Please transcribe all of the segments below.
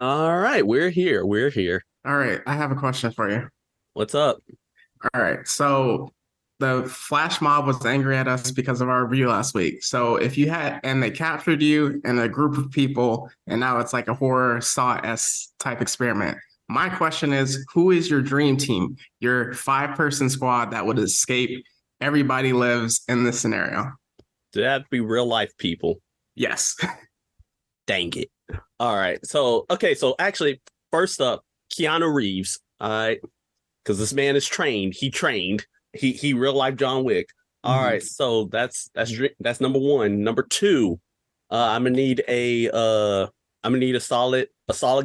All right, we're here. We're here. All right, I have a question for you. What's up? All right, so the flash mob was angry at us because of our review last week. So if you had, and they captured you and a group of people, and now it's like a horror Saw-esque type experiment. My question is, who is your dream team? Your five-person squad that would escape. Everybody lives in this scenario. Do that have to be real life people? Yes. Dang it. All right. So actually, first up, Keanu Reeves. All right. Because this man is trained. He trained. He real life John Wick. All Mhm. right. So that's number one. Number two, I'm gonna need a solid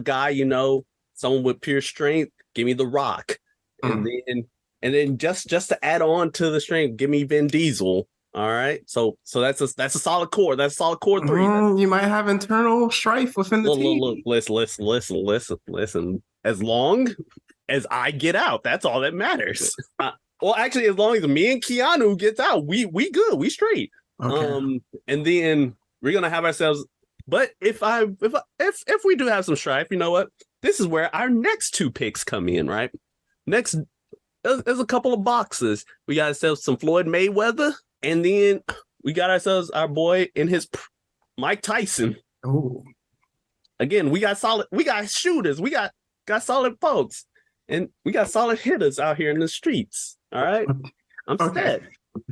guy, someone with pure strength. Give me The Rock. And Mm. then just to add on to the strength, give me Vin Diesel. All right. So that's a solid core. That's a solid core three. You might have internal strife within the Look, team. listen. As long as I get out, that's all that matters. Well, actually, as long as me and Keanu gets out, we good, we straight. Okay. And then we're gonna have ourselves. But if we do have some strife, you know what? This is where our next two picks come in, right? Next, there's a couple of boxes. We got ourselves some Floyd Mayweather, and then we got ourselves our boy in his Mike Tyson. Oh. Again, we got shooters, we got solid folks, and we got solid hitters out here in the streets. All right, I'm Okay. set.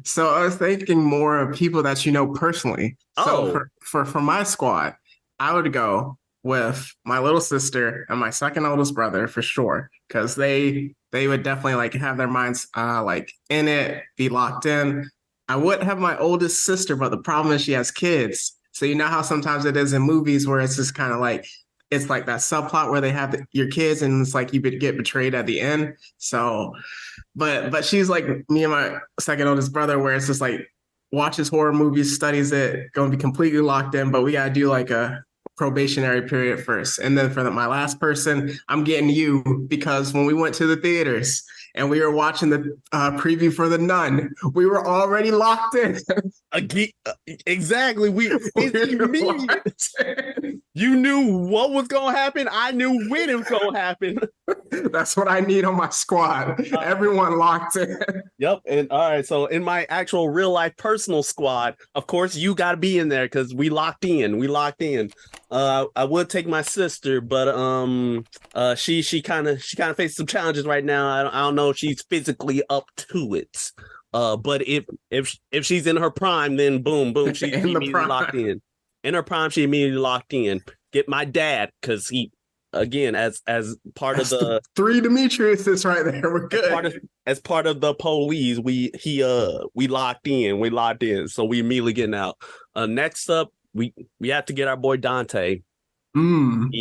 So I was thinking more of people that you know personally. So Oh, for my squad, I would go with my little sister and my second oldest brother for sure, because they would definitely like have their minds like in it, be locked in. I would have my oldest sister, but the problem is she has kids. So you know how sometimes it is in movies where it's just kind of like it's like that subplot where they have your kids and it's like you get betrayed at the end. So but she's like me and my second oldest brother, where it's just like watches horror movies, studies it, gonna be completely locked in. But we gotta do like a probationary period first, and then for my last person, I'm getting you because when we went to the theaters and we were watching the preview for The Nun, we were already locked in. Again, exactly. We It's were immediate. locked in. You knew what was gonna happen. I knew when it was gonna happen. That's what I need on my squad. Everyone locked in. Yep. And all right. So in my actual real life personal squad, of course, you got to be in there because we locked in. We locked in. I would take my sister, but she kind of faces some challenges right now. I don't know if she's physically up to it. But if she's in her prime, then boom, she's In the immediately locked prime. in. In her prime, she immediately locked in. Get my dad because he, again, as part of That's the the three Demetriuses right there. We're as part good. of as part of the police, we locked in. We locked in. So we immediately getting out. Next up, we have to get our boy Dante. Mm.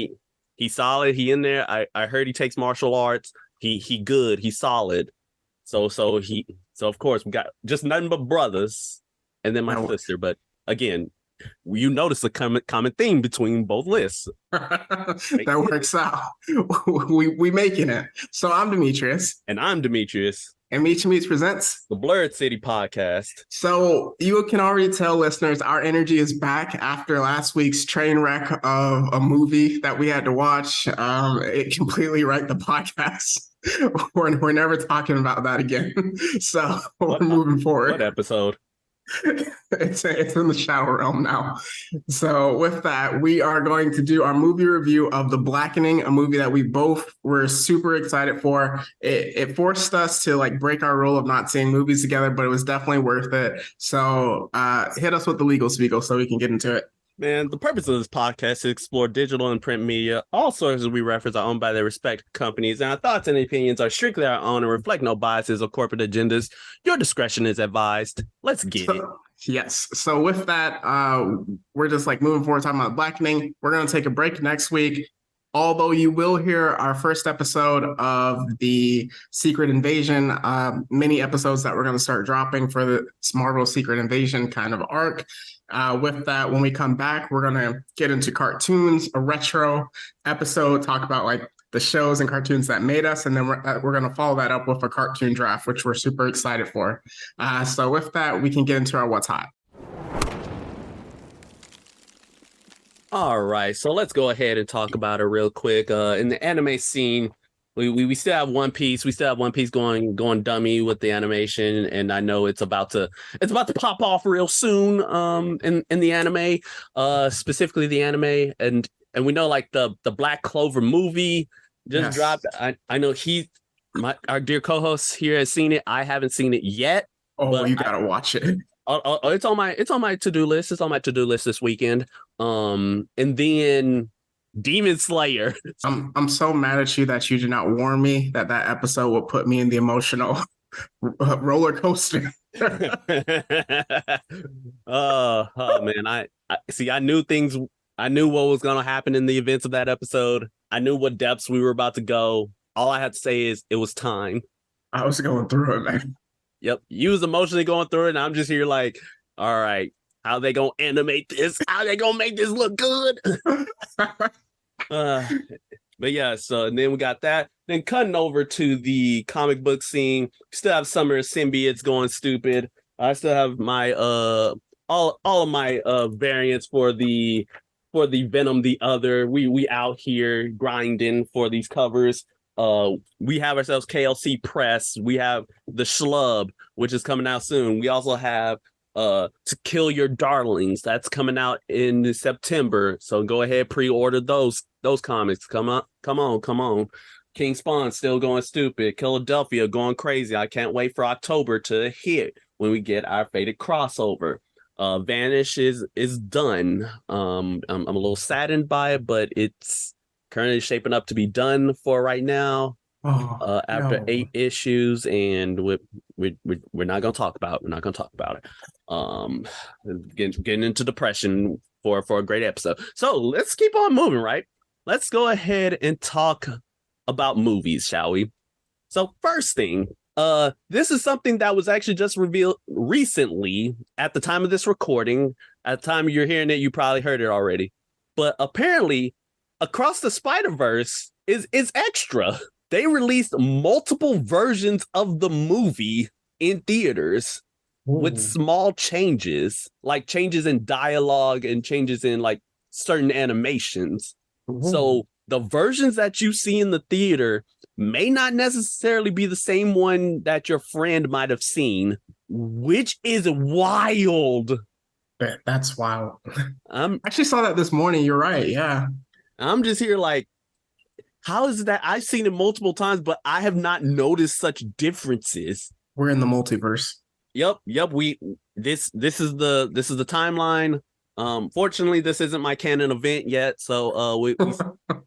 He solid. He in there. I heard he takes martial arts. He good. He solid. So of course we got just nothing but brothers, and then my That works. sister. But again, you notice the common theme between both lists. That works out. We making it. So I'm Demetrius, And I'm Demetrius, and Meet Meets presents. the Blurred City podcast. So you can already tell listeners our energy is back after last week's train wreck of a movie that we had to watch. It completely wrecked the podcast. We're never talking about that again. So we're What moving what forward. episode? It's in the shadow realm now. So with that, we are going to do our movie review of The Blackening, a movie that we both were super excited for. It forced us to like break our rule of not seeing movies together, but it was definitely worth it. So hit us with the legal spiegel so we can get into it. Man, the purpose of this podcast is to explore digital and print media. All sources we reference are owned by their respective companies, and our thoughts and opinions are strictly our own and reflect no biases or corporate agendas. Your discretion is advised. Let's get it. So, yes. So with that, we're just like moving forward talking about Blackening. We're going to take a break next week. Although you will hear our first episode of the Secret Invasion mini episodes that we're going to start dropping for the Marvel Secret Invasion kind of arc. With that, when we come back, we're going to get into cartoons, a retro episode, talk about like the shows and cartoons that made us, and then we're going to follow that up with a cartoon draft, which we're super excited for. So with that, we can get into our what's hot. All right, so let's go ahead and talk about it real quick. In the anime scene, we still have One Piece. We still have One Piece going dummy with the animation, and I know it's about to pop off real soon. In the anime, specifically the anime, and we know like the Black Clover movie just Yes. dropped. I know our dear co-host here has seen it. I haven't seen it yet, Oh, but you gotta watch it. it's on my to-do list. It's on my to-do list this weekend. And then Demon Slayer. I'm so mad at you that you did not warn me that that episode would put me in the emotional roller coaster. Oh man, I see. I knew what was gonna happen in the events of that episode. I knew what depths we were about to go. All I had to say is it was time. I was going through it, man. Yep, you was emotionally going through it, and I'm just here like, all right, how they gonna animate this? How they gonna make this look good? Uh, but yeah, so and then we got that. Then cutting over to the comic book scene, still have Summer Symbiotes going stupid. I still have my all of my variants for the Venom the other. We out here grinding for these covers. We have ourselves KLC Press. We have the Schlub, which is coming out soon. We also have To Kill Your Darlings. That's coming out in September. So go ahead, pre-order those comics. Come on. King Spawn still going stupid. Philadelphia going crazy. I can't wait for October to hit when we get our Faded crossover. Vanish is done. I'm a little saddened by it, but it's currently shaping up to be done for right now. Oh After no. 8 issues, and we're not gonna talk about it. Um, getting into depression for a great episode. So let's keep on moving, right? Let's go ahead and talk about movies, shall we? So first thing, this is something that was actually just revealed recently at the time of this recording. At the time you're hearing it, you probably heard it already. But apparently, Across the Spider-Verse is extra. They released multiple versions of the movie in theaters with Ooh. small changes, like changes in dialogue and changes in like certain animations. Ooh. So the versions that you see in the theater may not necessarily be the same one that your friend might have seen, which is wild. That's wild. I'm I actually saw that this morning. You're right. Yeah. I'm just here like, how is that? I've seen it multiple times, but I have not noticed such differences. We're in the multiverse. Yep. This is the timeline. Fortunately, this isn't my canon event yet, so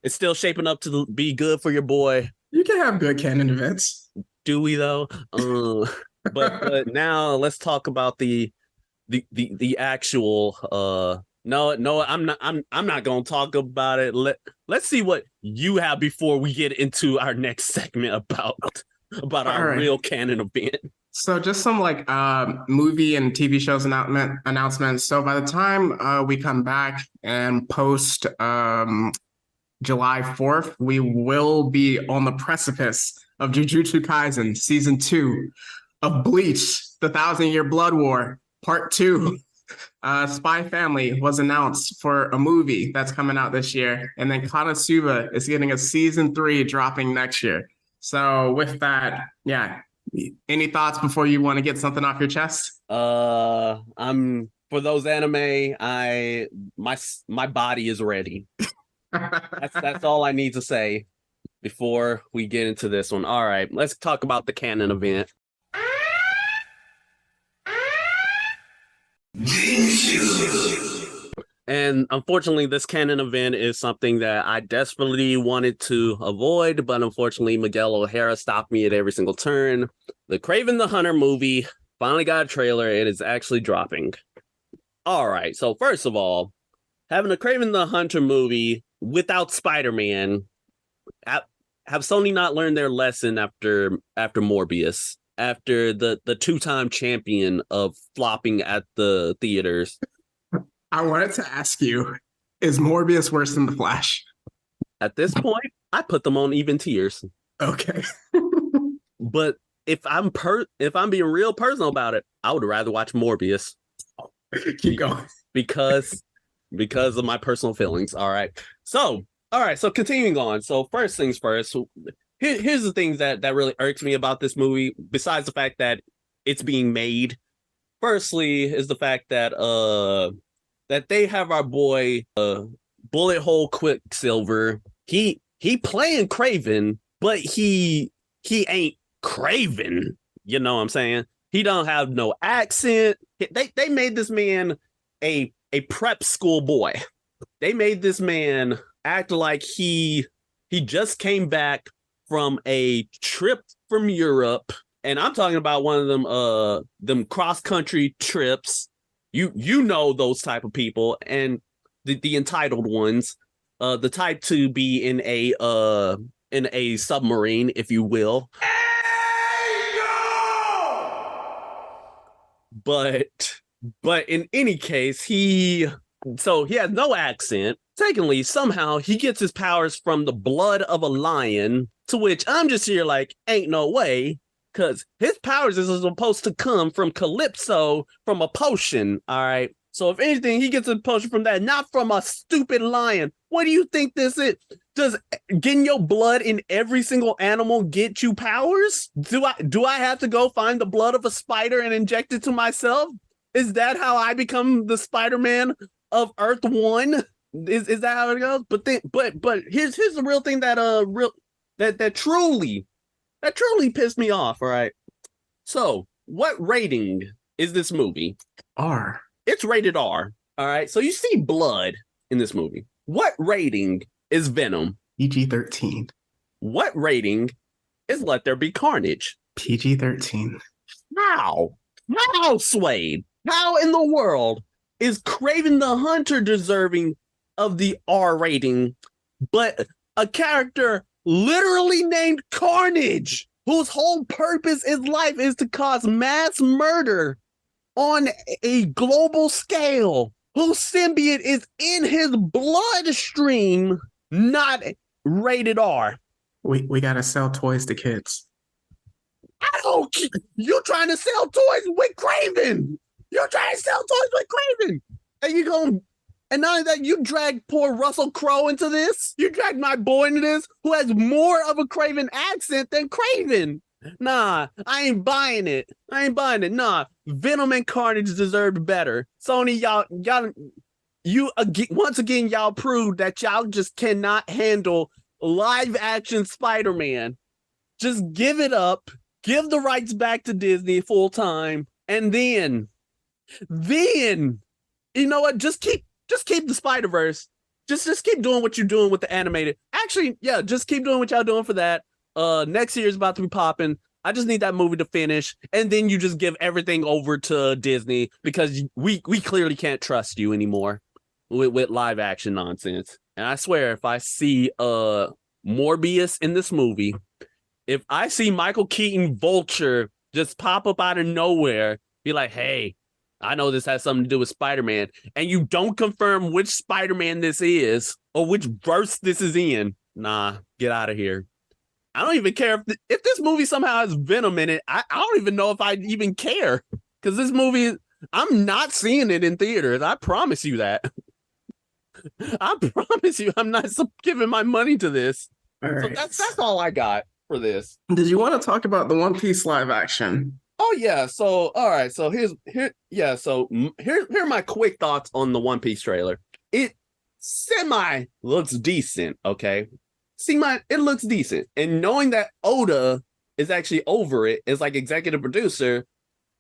it's still shaping up to be good for your boy. You can have good canon events. Do we though? But now let's talk about the actual no, I'm not gonna talk about it. Let's see what you have before we get into our next segment about All our right. real canon event. So just some like movie and TV shows announcements. So by the time we come back and post July 4th, we will be on the precipice of Jujutsu Kaisen season 2, of Bleach, the Thousand Year Blood War, part 2. Spy Family was announced for a movie that's coming out this year, and then Konosuba is getting a season 3 dropping next year. So with that, yeah. Any thoughts before you want to get something off your chest? I'm for those anime. My body is ready. That's all I need to say before we get into this one. All right, let's talk about the canon event. And unfortunately, this canon event is something that I desperately wanted to avoid, but unfortunately, Miguel O'Hara stopped me at every single turn. The Kraven the Hunter movie finally got a trailer. It is actually dropping. All right, so first of all, having a Kraven the Hunter movie without Spider-Man, have Sony not learned their lesson after Morbius, after the two-time champion of flopping at the theaters? I wanted to ask you, is Morbius worse than The Flash? At this point, I put them on even tiers. Okay. But if I'm being real personal about it, I would rather watch Morbius Keep going. because because of my personal feelings. All right. So, all right. So continuing on. So first things first. Here's the things that really irks me about this movie. Besides the fact that it's being made, firstly, is the fact that that they have our boy Bullet Hole Quicksilver. He playing Craven, but he ain't Craven. You know what I'm saying? He don't have no accent. They made this man a prep school boy. They made this man act like he just came back from a trip from Europe, and I'm talking about one of them cross country trips. You know those type of people, and the entitled ones, the type to be in a submarine, if you will. But in any case, he has no accent. Secondly, somehow he gets his powers from the blood of a lion, to which I'm just here like, ain't no way, because his powers is supposed to come from Calypso, from a potion, all right? So if anything, he gets a potion from that, not from a stupid lion. What do you think this is? Does getting your blood in every single animal get you powers? Do I have to go find the blood of a spider and inject it to myself? Is that how I become the Spider-Man of Earth 1? Is that how it goes? But here's the real thing that truly pissed me off, all right? So, what rating is this movie? R. It's rated R, all right? So you see blood in this movie. What rating is Venom? PG-13. What rating is Let There Be Carnage? PG-13. How, Swade? How in the world is Kraven the Hunter deserving of the R rating, but a character literally named Carnage, whose whole purpose in life is to cause mass murder on a global scale, whose symbiote is in his bloodstream, not rated R? We gotta sell toys to kids. I don't. You trying to sell toys with Kraven? You're trying to sell toys with Kraven, and you going. And not only that, you dragged poor Russell Crowe into this. You dragged my boy into this, who has more of a Kraven accent than Kraven. Nah, I ain't buying it. Nah, Venom and Carnage deserved better. Sony, once again, y'all proved that y'all just cannot handle live action Spider-Man. Just give it up. Give the rights back to Disney full time, and then, you know what? Just keep the Spider-Verse. Just keep doing what you're doing with the animated. Actually, yeah, just keep doing what y'all doing for that. Next year is about to be popping. I just need that movie to finish, and then you just give everything over to Disney, because we clearly can't trust you anymore with live action nonsense. And I swear, if I see Morbius in this movie, if I see Michael Keaton Vulture just pop up out of nowhere, be like, hey, I know this has something to do with Spider-Man, and you don't confirm which Spider-Man this is or which verse this is in, nah, get out of here. I don't even care if this movie somehow has Venom in it. I don't even know if I even care, because this movie, I'm not seeing it in theaters. I promise you that. I promise you, I'm not giving my money to this. All right. So that's all I got for this. Did you want to talk about the One Piece live action? Oh yeah, so all right, so here are my quick thoughts on the One Piece trailer. It semi looks decent, okay? It looks decent, and knowing that Oda is actually over it as like executive producer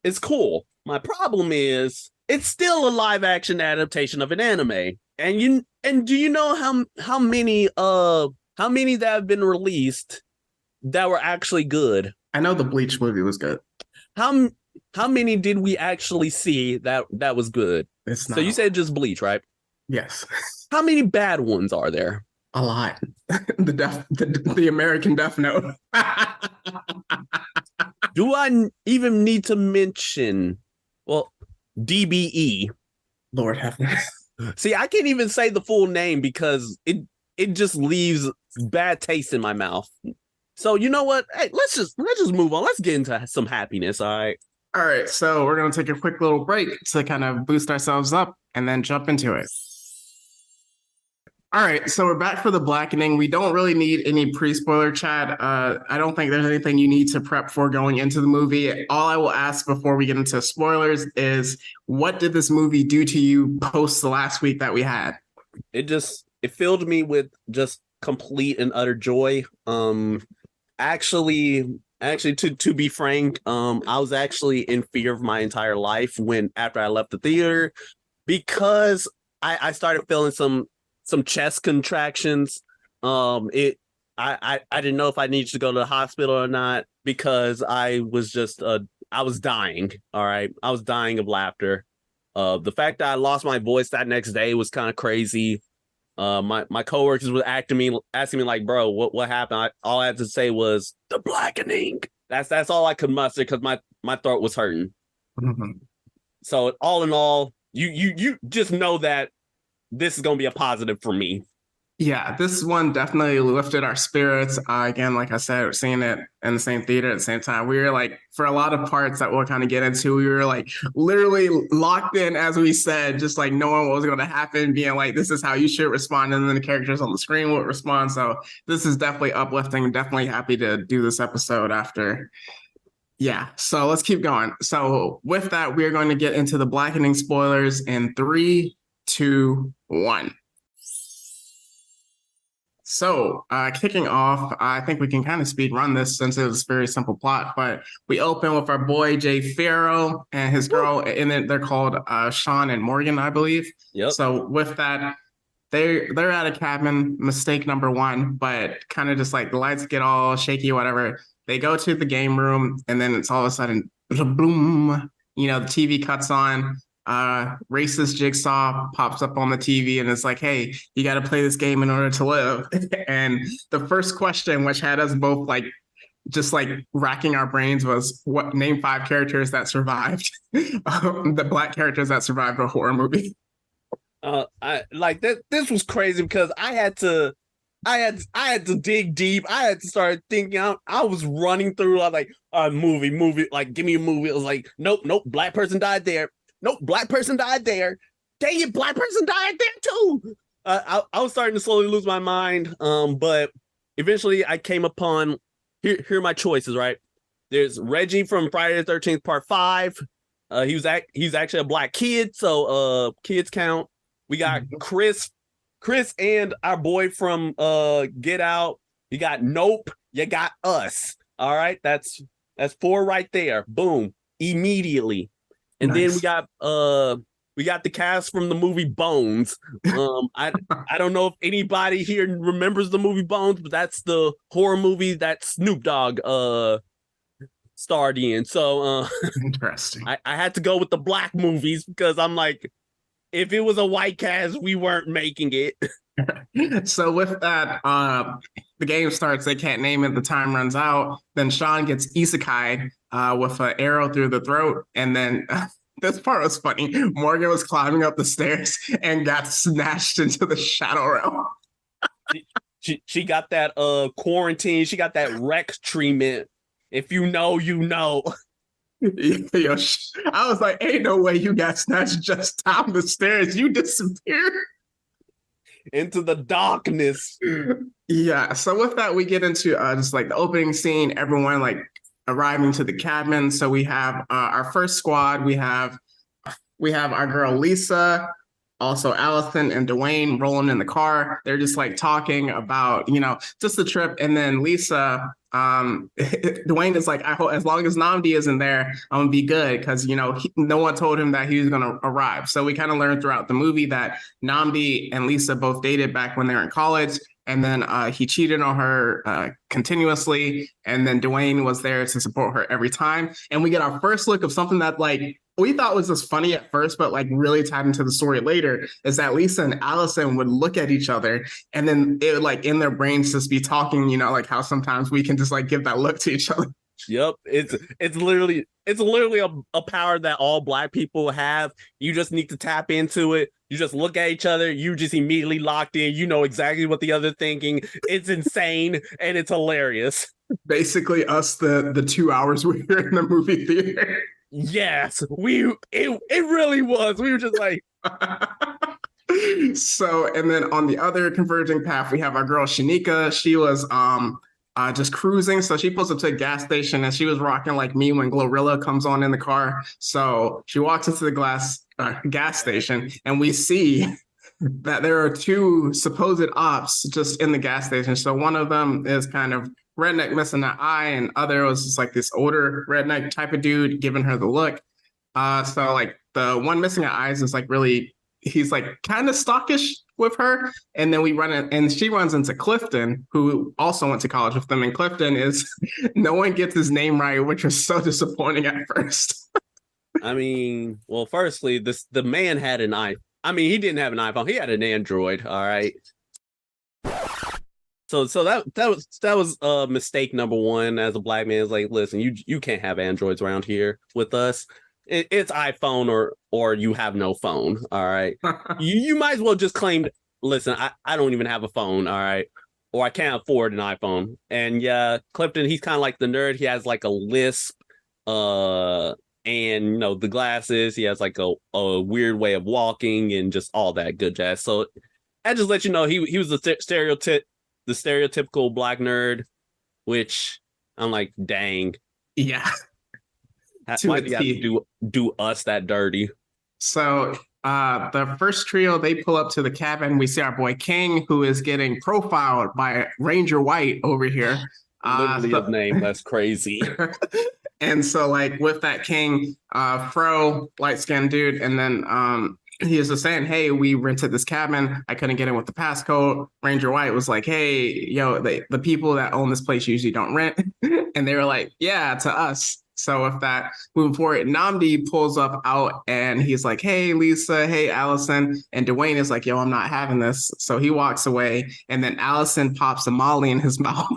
is cool. My problem is it's still a live action adaptation of an anime, and do you know how many that have been released that were actually good? I know the Bleach movie was good. How many did we actually see that was good? It's not. So you said just Bleach, right? Yes. How many bad ones are there? A lot. The American Death Note. Do I even need to mention, well, DBE? Lord have mercy. See, I can't even say the full name because it just leaves bad taste in my mouth. So you know what? Hey, let's just move on. Let's get into some happiness, all right? All right, so we're going to take a quick little break to kind of boost ourselves up and then jump into it. All right, so we're back for the blackening. We don't really need any pre-spoiler chat. I don't think there's anything you need to prep for going into the movie. All I will ask before we get into spoilers is, what did this movie do to you post the last week that we had? It filled me with just complete and utter joy. Actually, to be frank, I was actually in fear of my entire life when after I left the theater because I started feeling some chest contractions. I didn't know if I needed to go to the hospital or not because I was dying. All right, I was dying of laughter. The fact that I lost my voice that next day was kind of crazy. My coworkers were asking me like, bro, what happened? All I had to say was the blackening. That's all I could muster because my throat was hurting. Mhm. So all in all, you just know that this is gonna be a positive for me. Yeah, this one definitely lifted our spirits. Again, like I said, we're seeing it in the same theater at the same time. We were like, for a lot of parts that we'll kind of get into, we were like literally locked in, as we said, just like knowing what was going to happen, being like, this is how you should respond. And then the characters on the screen would respond. So this is definitely uplifting. Definitely happy to do this episode after. Yeah, so let's keep going. So with that, we're going to get into the blackening spoilers in three, two, one. So, kicking off, I think we can kind of speed run this since it was a very simple plot. But we open with our boy Jay Farrow and his girl, and then they're called Sean and Morgan, I believe. Yep. So with that, they're at a cabin, mistake number one, but kind of just like the lights get all shaky or whatever. They go to the game room, and then it's all of a sudden, boom, the TV cuts on. Racist Jigsaw pops up on the TV and it's like, hey, you got to play this game in order to live. And the first question, which had us both like just like racking our brains, was what name five characters that survived, the black characters that survived a horror movie. I like that. This was crazy because I had to dig deep. I had to start thinking. I was running through. I was like, movie, like give me a movie. It was like, nope, black person died there. Nope, black person died there. Dang it, black person died there too. I was starting to slowly lose my mind. But eventually I came upon here are my choices, right? There's Reggie from Friday the 13th Part 5. He's actually a black kid, so kids count. We got Chris and our boy from Get Out. You got Nope, you got us. All right, that's four right there. Boom, immediately. And Nice. then we got the cast from the movie Bones. I don't know if anybody here remembers the movie Bones, but that's the horror movie that Snoop Dogg starred in. So Interesting. I had to go with the black movies because I'm like, if it was a white cast, we weren't making it. So with that, the game starts. They can't name it. The time runs out. Then Sean gets isekai with an arrow through the throat, and then this part was funny. Morgan was climbing up the stairs and got snatched into the shadow realm. She got that quarantine. She got that rec treatment. If you know, you know. Yo, I was like, ain't no way you got snatched just down the stairs. You disappeared into the darkness. Yeah. So with that, we get into just like the opening scene, everyone like arriving to the cabin. So we have our first squad. We have our girl Lisa, also Allison and Dwayne rolling in the car. They're just like talking about, just the trip. And then Lisa, Dwayne is like, I hope as long as Namdi isn't there, I'm gonna be good because no one told him that he was gonna arrive. So we kind of learned throughout the movie that Namdi and Lisa both dated back when they were in college, and then he cheated on her continuously, and then Dwayne was there to support her every time. And we get our first look of something that like we thought was just funny at first, but like really tied into the story later, is that Lisa and Allison would look at each other and then it would like in their brains just be talking, like how sometimes we can just like give that look to each other. Yep. It's literally a power that all black people have. You just need to tap into it. You just look at each other, you just immediately locked in, you know exactly what the other thinking. It's insane and it's hilarious. Basically us the 2 hours we were in the movie theater. Yes, it really was. We were just like So, and then on the other converging path, we have our girl Shanika. She was just cruising. So she pulls up to a gas station and she was rocking like me when Glorilla comes on in the car. So she walks into the gas station and we see that there are two supposed ops just in the gas station. So one of them is kind of redneck missing an eye, and other was just like this older redneck type of dude giving her the look. So like the one missing an eye is like really, he's like kind of stockish with her. And then we run in, and she runs into Clifton, who also went to college with them. And Clifton is no one gets his name right, which was so disappointing at first. I mean, well, firstly, the man had an iPhone. I mean, he didn't have an iPhone. He had an Android. All right. So that was mistake number one. As a black man, is like, listen, you can't have Androids around here with us. It's iPhone or you have no phone. All right. You might as well just claim, listen, I don't even have a phone. All right. Or I can't afford an iPhone. And yeah, Clifton, he's kind of like the nerd. He has like a lisp. And the glasses. He has like a weird way of walking and just all that good jazz. So I just let you know he was the stereotypical black nerd, which I'm like, dang. Yeah. Why do you have to do us that dirty? So the first trio, they pull up to the cabin. We see our boy King, who is getting profiled by Ranger White over here. Literally his name. That's crazy. And so like with that King, Fro, light-skinned dude, and then he was just saying, hey, we rented this cabin. I couldn't get in with the passcode. Ranger White was like, hey, yo, the people that own this place usually don't rent. And they were like, yeah, to us. So with that, moving forward, Namdi pulls up out and he's like, hey, Lisa, hey, Allison. And Dwayne is like, yo, I'm not having this. So he walks away. And then Allison pops a Molly in his mouth.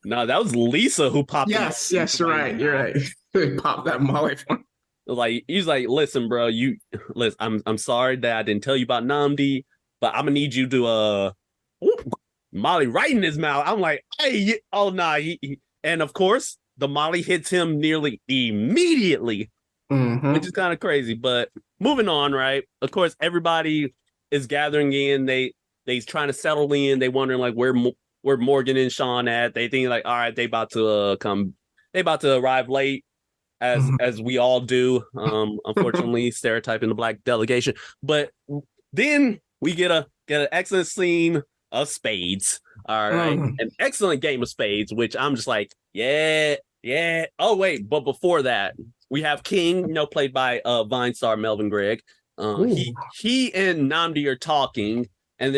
No, that was Lisa who popped. Yes, you're right. You're right. He popped that Molly for him. Like, he's like, listen, bro, listen, I'm sorry that I didn't tell you about Namdi, but I'm gonna need you to Molly right in his mouth. I'm like, hey, oh nah, and of course the Molly hits him nearly immediately, which is kind of crazy. But moving on, right? Of course, everybody is gathering in. They trying to settle in. They wondering like where Morgan and Sean at. They think like, all right, they about to come. They about to arrive late. As we all do, unfortunately, stereotyping the black delegation. But then we get an excellent scene of spades. All right, an excellent game of spades, which I'm just like, yeah. Oh wait, but before that, we have King, played by Vine star Melvin Gregg. He and Namdi are talking, and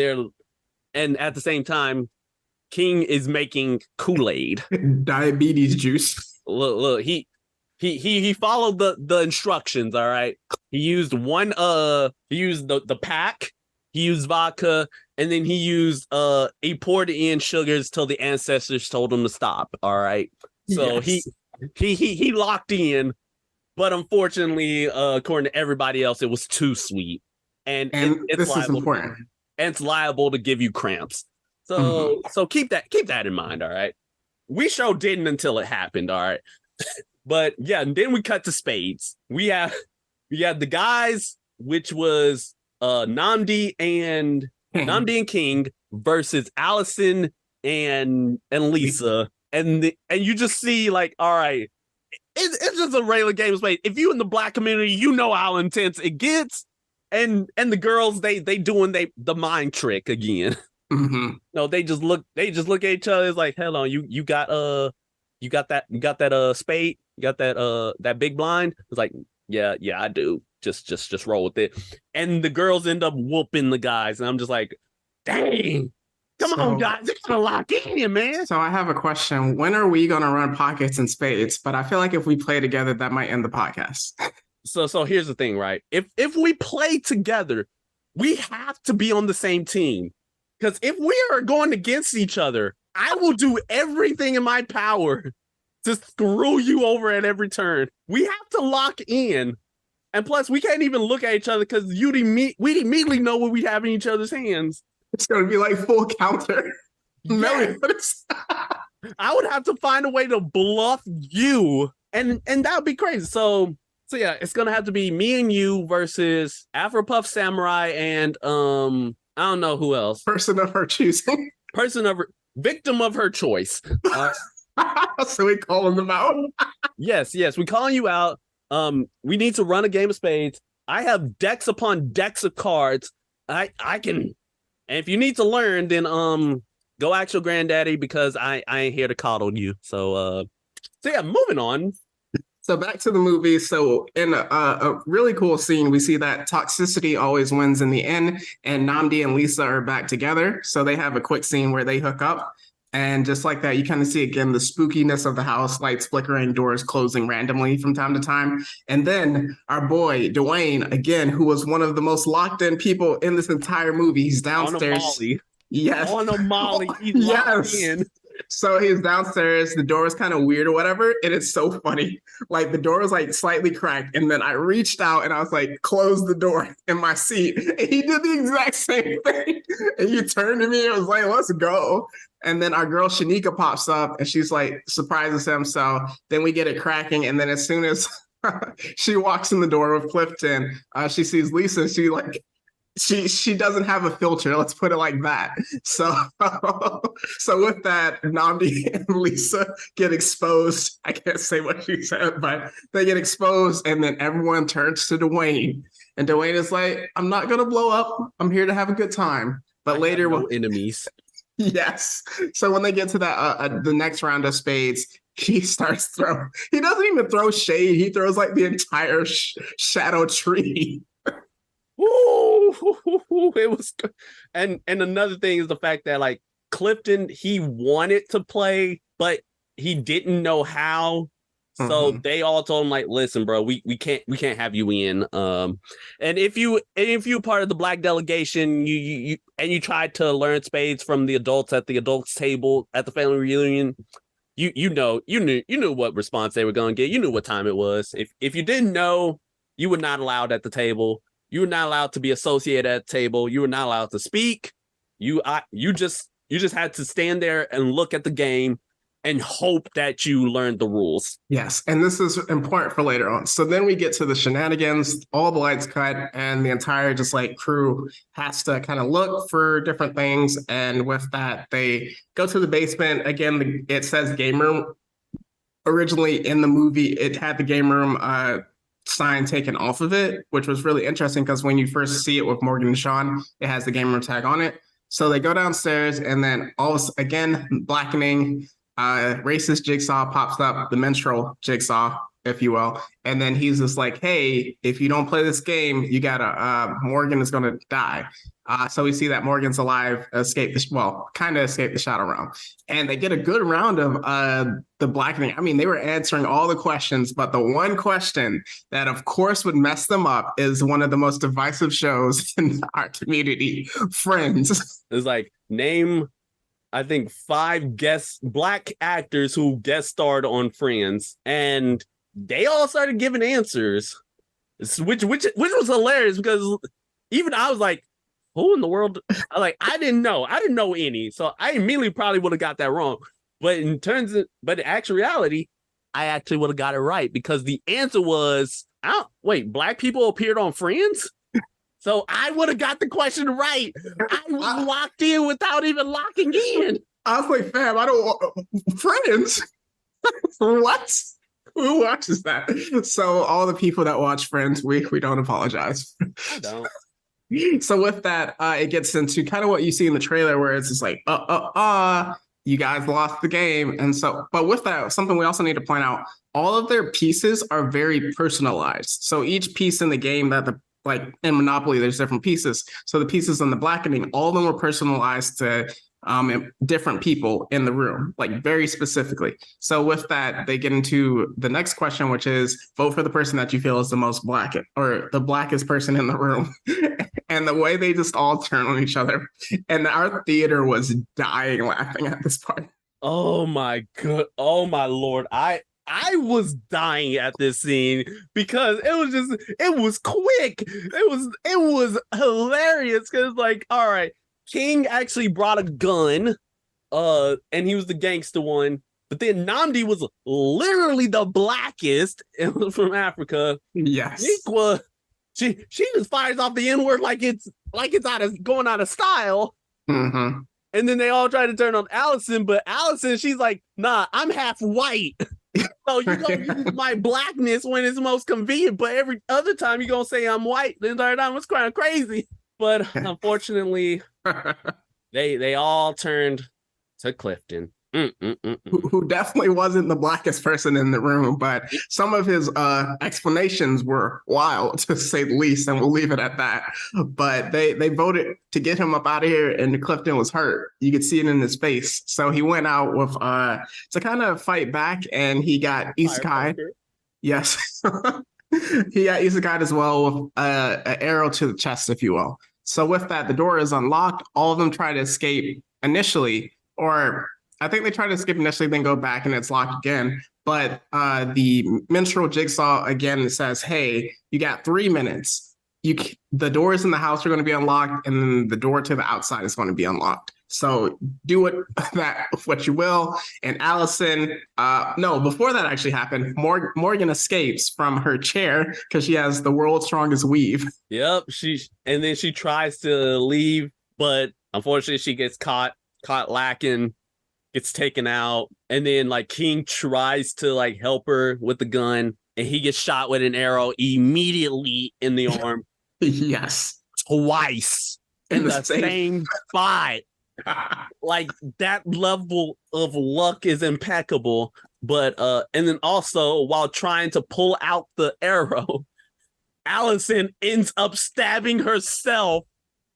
at the same time, King is making Kool-Aid, diabetes juice. Look, he followed the instructions. All right, he used the pack, he used vodka, and then he poured in sugars till the ancestors told him to stop. All right, so yes. he locked in, but unfortunately, according to everybody else, it was too sweet, and it's liable, is important. And it's liable to give you cramps. So keep that in mind. All right, we sure didn't until it happened. All right. But yeah, and then we cut to spades. We have the guys, which was Namdi and King versus Allison and Lisa, and you just see like, all right, it's just a regular game of spades. If you in the black community, you know how intense it gets, and the girls they doing the mind trick again. No, they just look at each other. It's like, hell on, you got that spade. You got that big blind? It's like, yeah, I do. Just roll with it. And the girls end up whooping the guys, and I'm just like, dang, come on, guys, they're gonna lock in, man. So I have a question. When are we gonna run pockets and spades? But I feel like if we play together, that might end the podcast. So here's the thing, right? If we play together, we have to be on the same team. Because if we are going against each other, I will do everything in my power to screw you over at every turn. We have to lock in. And plus, we can't even look at each other because we'd immediately know what we have in each other's hands. It's going to be like full counter. Yeah. I would have to find a way to bluff you. And that would be crazy. So So yeah, it's gonna have to be me and you versus Afro Puff Samurai and I don't know who else. Person of her choosing. Person of her, victim of her choice. Uh, So we calling them out. yes, we calling you out. We need to run a game of spades. I have decks upon decks of cards. I can, and if you need to learn, then go ask your granddaddy because I ain't here to coddle you. So yeah, moving on. So back to the movie. So in a really cool scene, we see that toxicity always wins in the end, and Namdi and Lisa are back together. So they have a quick scene where they hook up. And just like that, you kind of see again the spookiness of the house, lights flickering, doors closing randomly from time to time. And then our boy, Dwayne, again, who was one of the most locked in people in this entire movie, he's On a downstairs. Molly. Yes. On a Molly. He's Yes. locked in. So he's downstairs. The door is kind of weird or whatever. And it's so funny. Like the door was like slightly cracked. And then I reached out and I was like, close the door in my seat. And he did the exact same thing. And he turned to me and was like, let's go. And then our girl Shanika pops up and she's like, surprises him. So then we get it cracking. And then as soon as she walks in the door with Clifton, she sees Lisa. She doesn't have a filter. Let's put it like that. So so with that, Namdi and Lisa get exposed. I can't say what she said, but they get exposed, and then everyone turns to Dwayne, and Dwayne is like, "I'm not gonna blow up. I'm here to have a good time." But later, no enemies. Yes. So when they get to that the next round of spades, he starts throwing. He doesn't even throw shade. He throws like the entire shadow tree. Ooh, it was, and another thing is the fact that like Clifton, he wanted to play, but he didn't know how. So they all told him like, listen, bro, we can't have you in. And if you part of the black delegation, you tried to learn spades from the adults at the adults table at the family reunion, you knew what response they were gonna get. You knew what time it was. If you didn't know, you were not allowed at the table. You were not allowed to be associated at the table. You were not allowed to speak. You just had to stand there and look at the game and hope that you learned the rules. Yes, and this is important for later on. So then we get to the shenanigans, all the lights cut, and the entire just like crew has to kind of look for different things. And with that, they go to the basement. Again, it says game room. Originally in the movie, it had the game room sign taken off of it, which was really interesting because when you first see it with Morgan and Sean, it has the game room tag on it. So they go downstairs, and then again, Blackening, racist Jigsaw pops up, the minstrel Jigsaw, if you will. And then he's just like, hey, if you don't play this game, you gotta, Morgan is gonna die. So we see that Morgan's alive, kind of escape the shadow realm. And they get a good round of the Blackening. I mean, they were answering all the questions, but the one question that, of course, would mess them up is one of the most divisive shows in our community, Friends. It's like, name, I think, 5 black actors who guest starred on Friends, and they all started giving answers, which was hilarious because even I was like, who in the world? I didn't know any, so I immediately probably would have got that wrong. But in actual reality, I actually would have got it right because the answer was, black people appeared on Friends. So I would have got the question right. I was locked in without even locking in. I was like, fam, I don't want Friends. What? Who watches that? So all the people that watch Friends, we don't apologize. I don't. So with that, it gets into kind of what you see in the trailer where it's just like, you guys lost the game. And so, but with that, something we also need to point out, all of their pieces are very personalized. So each piece in the game like in Monopoly, there's different pieces. So the pieces in the Blackening, all of them were personalized to different people in the room, like very specifically. So with that, they get into the next question, which is vote for the person that you feel is the most black or the blackest person in the room. And the way they just all turn on each other. And our theater was dying laughing at this part. Oh my god. Oh my Lord. I was dying at this scene because it was quick. It was hilarious because like, all right, King actually brought a gun, and he was the gangster one. But then Namdi was literally the blackest from Africa. Yes. Shaniqua, she just fires off the N word like it's going out of style. Mm-hmm. And then they all try to turn on Allison, but Allison, she's like, nah, I'm half white. So you gonna use my blackness when it's most convenient, but every other time you're gonna say I'm white the entire time. It's kind of crazy. But unfortunately, they all turned to Clifton. Who definitely wasn't the blackest person in the room, but some of his explanations were wild, to say the least, and we'll leave it at that. But they voted to get him up out of here, and Clifton was hurt. You could see it in his face. So he went out with to kind of fight back, and he got isekai. Yes. He got isekai as well with an arrow to the chest, if you will. So with that, the door is unlocked. All of them try to escape initially, or I think they try to escape initially, then go back and it's locked again. But the minstrel Jigsaw again says, "Hey, you got 3 minutes. The doors in the house are going to be unlocked, and then the door to the outside is going to be unlocked. So do what you will." And Allison, no, before that actually happened, Morgan escapes from her chair because she has the world's strongest weave. Yep, and then she tries to leave, but unfortunately she gets caught lacking. Gets taken out, and then like King tries to like help her with the gun, and he gets shot with an arrow immediately in the arm. Yes, twice in the same spot. Like that level of luck is impeccable. But and then also while trying to pull out the arrow, Allison ends up stabbing herself.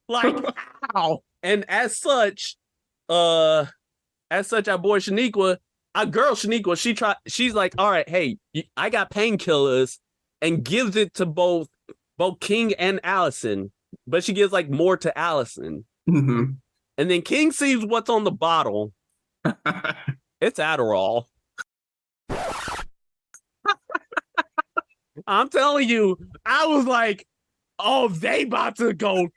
Like ow! And as such, our boy Shaniqua, our girl Shaniqua, she's like, all right, hey, I got painkillers, and gives it to both King and Allison, but she gives like more to Allison. Mm-hmm. And then King sees what's on the bottle. It's Adderall. I'm telling you, I was like, oh, they about to go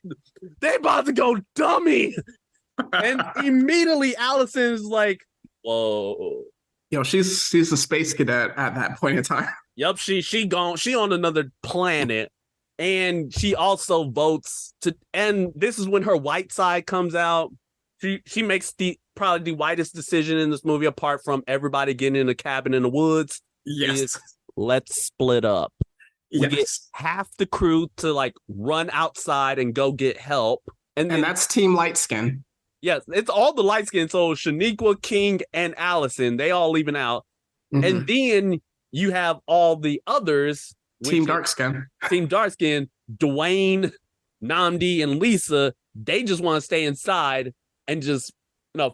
dummy. And immediately Allison's like, whoa. Yo, she's a space cadet at that point in time. Yep, she on another planet. And she also votes and this is when her white side comes out. She makes probably the whitest decision in this movie, apart from everybody getting in a cabin in the woods. Yes. Let's split up. Yes. We get half the crew to like run outside and go get help. And that's Team Light Skin. Yes, it's all the light skin. So Shaniqua, King, and Allison, they all leaving out. Mm-hmm. And then you have all the others. Team Dark Skin. Team Dark Skin, Dwayne, Namdi, and Lisa, they just want to stay inside and just,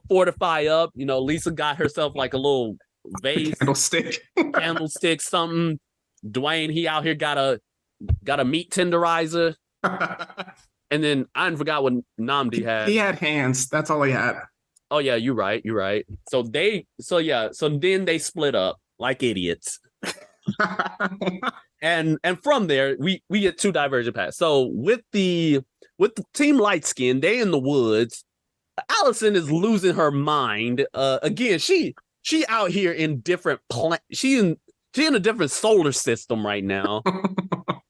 fortify up. Lisa got herself like a little vase. Candlestick, something. Dwayne, he out here got a meat tenderizer. And then I forgot what Namdi had. He had hands. That's all he had. Oh yeah, you're right. So then they split up like idiots. and from there we get 2 divergent paths. So with the Team Light Skin, they in the woods. Allison is losing her mind. Again, she out here in different she in a different solar system right now.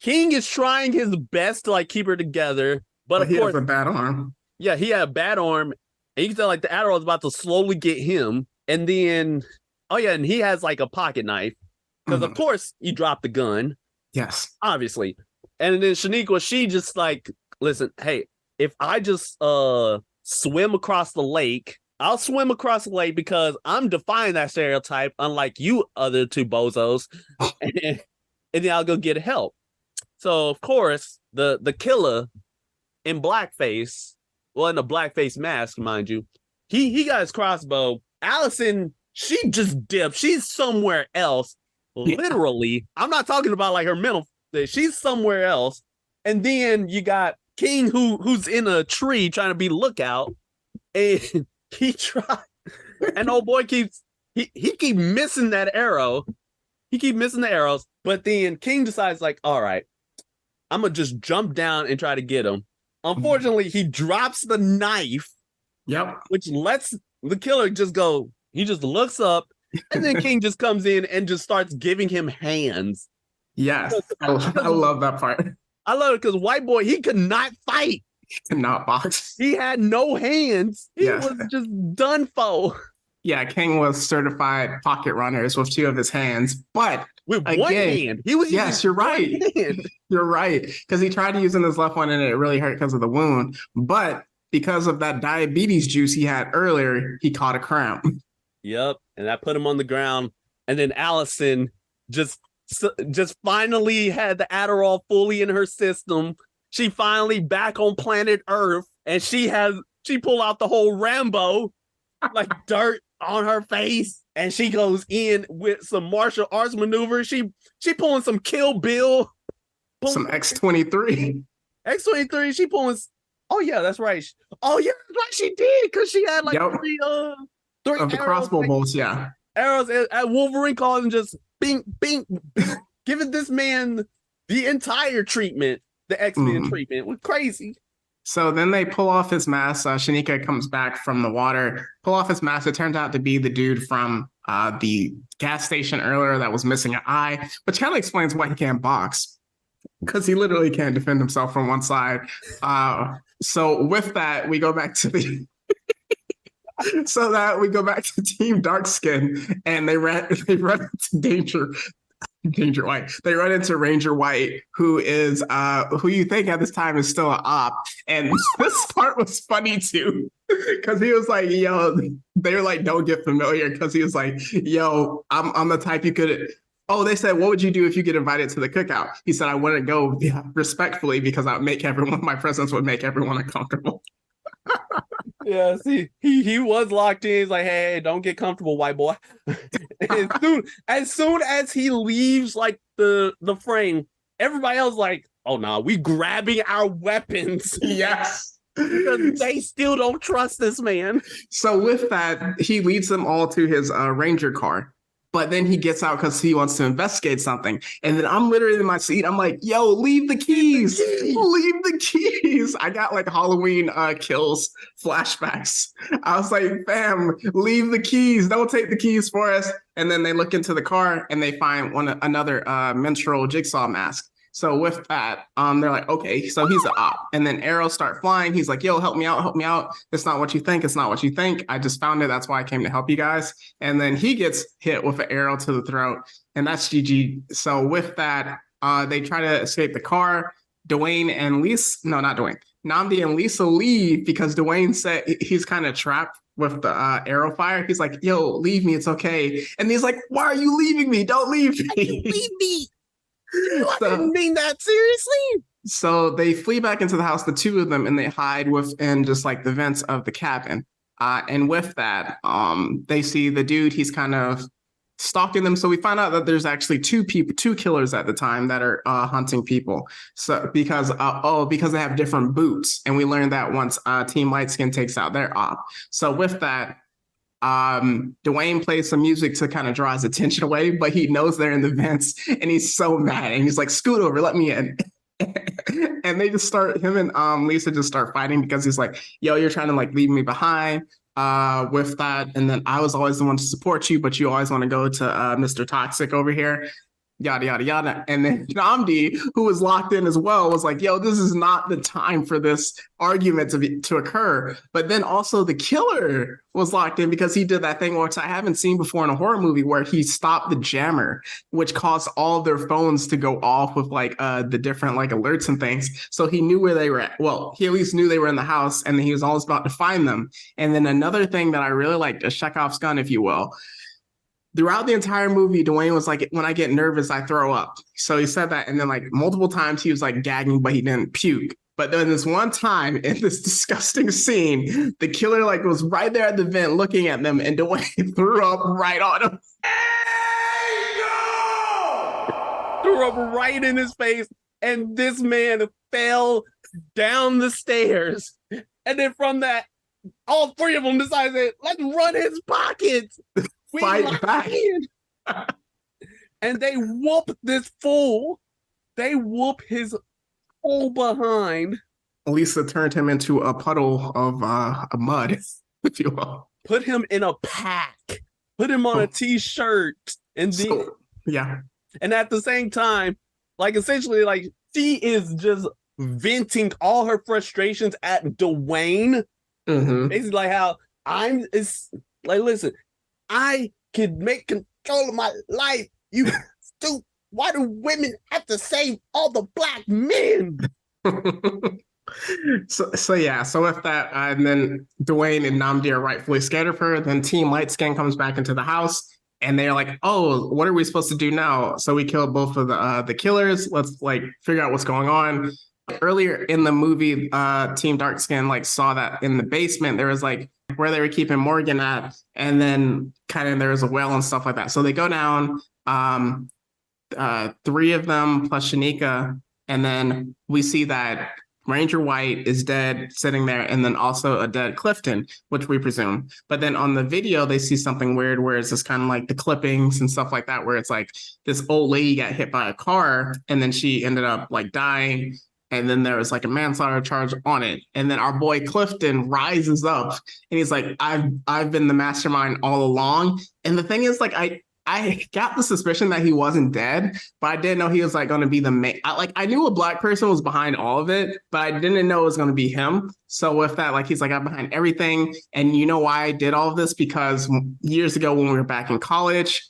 King is trying his best to like keep her together. But of course, he has a bad arm. Yeah, he had a bad arm. And you can tell like the Adderall is about to slowly get him. And then, and he has like a pocket knife. Because of course he dropped the gun. Yes. Obviously. And then Shaniqua, she just like, listen, hey, if I just swim across the lake, I'll swim across the lake because I'm defying that stereotype, unlike you other 2 bozos. and then I'll go get help. So of course, the killer in blackface, in a blackface mask, mind you, he got his crossbow. Allison, she just dipped. She's somewhere else. Literally. I'm not talking about like her mental. She's somewhere else. And then you got King who's in a tree trying to be lookout. And he tried. And old boy keeps missing that arrow. He keep missing the arrows. But then King decides like, all right, I'm going to just jump down and try to get him. Unfortunately, he drops the knife. Yep. Which lets the killer just go. He just looks up And then King just comes in and just starts giving him hands. Yes, I Because love that part. I love it because White Boy, he could not fight. Not box. He had no hands. He Yes. was just done for. Yeah, King was certified pocket runners with two of his hands. But With one again, hand. He was using yes, you're right. one hand. You're right. Because he tried to use in his left one and it really hurt because of the wound. But because of that diabetes juice he had earlier, he caught a cramp. Yep. And I put him on the ground. And then Allison just finally had the Adderall fully in her system. She finally back on planet Earth. And she pulled out the whole Rambo, like dirt on her face. And she goes in with some martial arts maneuvers. She pulling some Kill Bill. Some X-23. X-23, she pulling. Oh yeah, that's right. Oh yeah, that's right. She did because she had like Yep. three Of the crossbow bolts, yeah. arrows at Wolverine calls and just bing, bing, bing, giving this man the entire treatment, the X-Men treatment. Was crazy. So then they pull off his mask. Shanika comes back from the water, pull off his mask. It turns out to be the dude from the gas station earlier that was missing an eye, which kind of explains why he can't box, because he literally can't defend himself from one side. So with that, we go back to the Team Darkskin, and they run into Danger White. They run into Ranger White, who is who you think at this time is still an op. And this part was funny too, because he was like, yo, they were like, don't get familiar, because he was like, yo, I'm the type you could. Oh, they said, what would you do if you get invited to the cookout? He said, I wouldn't go respectfully because my presence would make everyone uncomfortable. Yeah, see, he was locked in. He's like, hey, don't get comfortable, white boy. as soon as he leaves like the frame, everybody else like, oh no, we grabbing our weapons. Yes. Because they still don't trust this man. So with that, he leads them all to his Ranger car. But then he gets out because he wants to investigate something. And then I'm literally in my seat. I'm like, yo, leave the keys. Leave the keys. I got like Halloween Kills flashbacks. I was like, fam, leave the keys. Don't take the keys for us. And then they look into the car and they find another menstrual jigsaw mask. So with that, they're like, okay, so he's an op. And then arrows start flying. He's like, yo, help me out. It's not what you think. It's not what you think. I just found it. That's why I came to help you guys. And then he gets hit with an arrow to the throat. And that's GG. So with that, they try to escape the car. Namdi and Lisa leave because Dwayne said he's kind of trapped with the arrow fire. He's like, yo, leave me. It's okay. And he's like, why are you leaving me? Don't leave me. Leave me. I didn't mean that seriously. So they flee back into the house, the two of them, and they hide within just like the vents of the cabin. And with that, they see the dude. He's kind of stalking them. So we find out that there's actually two killers at the time that are hunting people. So because they have different boots, and we learned that once Team Lightskin takes out their op. So with that, Dwayne plays some music to kind of draw his attention away, but he knows they're in the vents and he's so mad and he's like, scoot over, let me in. And they just him and Lisa just start fighting because he's like, yo, you're trying to like leave me behind with that. And then I was always the one to support you, but you always want to go to Mr. Toxic over here. Yada, yada, yada. And then Namdi, who was locked in as well, was like, yo, this is not the time for this argument to occur. But then also the killer was locked in because he did that thing which I haven't seen before in a horror movie where he stopped the jammer, which caused all their phones to go off with like the different like alerts and things. So he knew where they were at. Well, he at least knew they were in the house, and then he was always about to find them. And then another thing that I really liked, a Chekhov's gun, if you will. Throughout the entire movie, Dwayne was like, when I get nervous, I throw up. So he said that. And then like multiple times he was like gagging, but he didn't puke. But then this one time in this disgusting scene, the killer like was right there at the vent looking at them, and Dwayne threw up right on him. Threw up right in his face. And this man fell down the stairs. And then from that, all three of them decided, let's run his pockets. Fight back. And they whoop this fool. They whoop his whole behind. Lisa turned him into a puddle of mud, if you will. Put him in a pack. put him on a Oh, t-shirt, and then so yeah. and at the same time, like essentially, like she is just venting all her frustrations at Dwayne. Hmm. Basically, like how I'm is like, listen, I can make control of my life. You stupid. Why do women have to save all the black men? So yeah, so with that, and then Dwayne and Namdi are rightfully scared of her. Then Team Light Skin comes back into the house, and they're like, "Oh, what are we supposed to do now?" So we killed both of the killers. Let's like figure out what's going on. Earlier in the movie, Team Dark Skin like saw that in the basement there was like where they were keeping Morgan at, and then kind of there was a well and stuff like that. So they go down. Three of them plus Shanika, and then we see that Ranger White is dead, sitting there, and then also a dead Clifton, which we presume. But then on the video, they see something weird where it's just kind of like the clippings and stuff like that, where it's like this old lady got hit by a car, and then she ended up like dying. And then there was like a manslaughter charge on it. And then our boy Clifton rises up and he's like, I've been the mastermind all along. And the thing is, like, I got the suspicion that he wasn't dead, but I didn't know he was like going to be the main. I knew a black person was behind all of it, but I didn't know it was going to be him. So with that, like he's like I'm behind everything, and you know why I did all of this? Because years ago when we were back in college,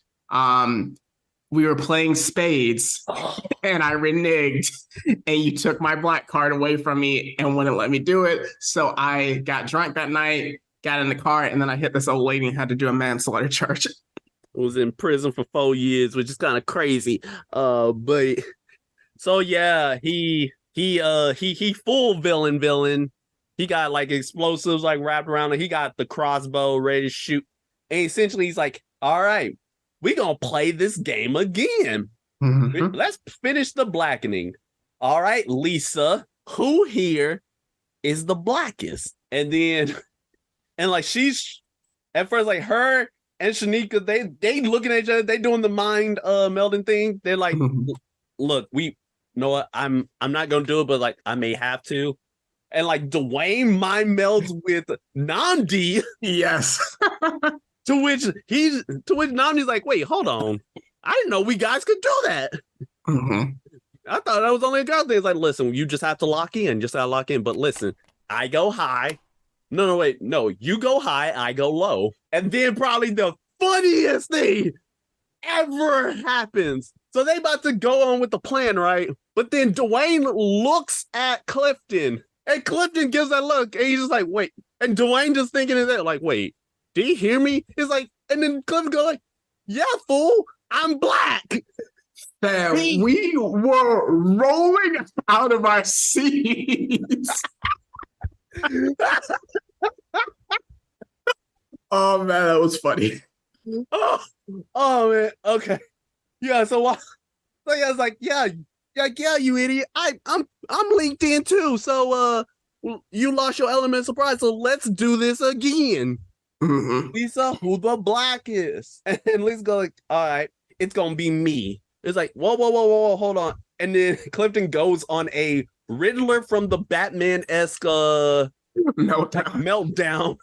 we were playing spades, and I reneged, and you took my black card away from me and wouldn't let me do it. So I got drunk that night, got in the car, and then I hit this old lady and had to do a manslaughter charge. Was in prison for 4 years, which is kind of crazy. But so yeah, he full villain. He got like explosives like wrapped around it. He got the crossbow ready to shoot. And essentially he's like, all right, we gonna play this game again. Mm-hmm. Let's finish the blackening. All right, Lisa, who here is the blackest? And then and like she's at first like her and Shanika, they looking at each other, they doing the mind melding thing. They're like, look, we know what, I'm not gonna do it, but like I may have to. And like Dwayne mind melds with Nandi, Yes. to which Nandi's like, wait, hold on. I didn't know we guys could do that. Mm-hmm. I thought that was only a girl thing. It's like, listen, you just have to lock in, just gotta lock in. But listen, I go high. No, wait, no, you go high, I go low. And then probably the funniest thing ever happens. So they about to go on with the plan, right? But then Dwayne looks at Clifton, and Clifton gives that look, and he's just like, wait. And Dwayne just thinking in there, like, wait, did he hear me? He's like, and then Clifton go like, yeah, fool, I'm black. That we were rolling out of our seats. Oh man, that was funny. Oh man, okay, yeah. So I was like, yeah, you idiot. I'm linked in too. So you lost your element of surprise. So let's do this again. Mm-hmm. Lisa, who the black is? And Lisa go like, all right, it's gonna be me. It's like, whoa, hold on. And then Clifton goes on a Riddler from the Batman-esque meltdown.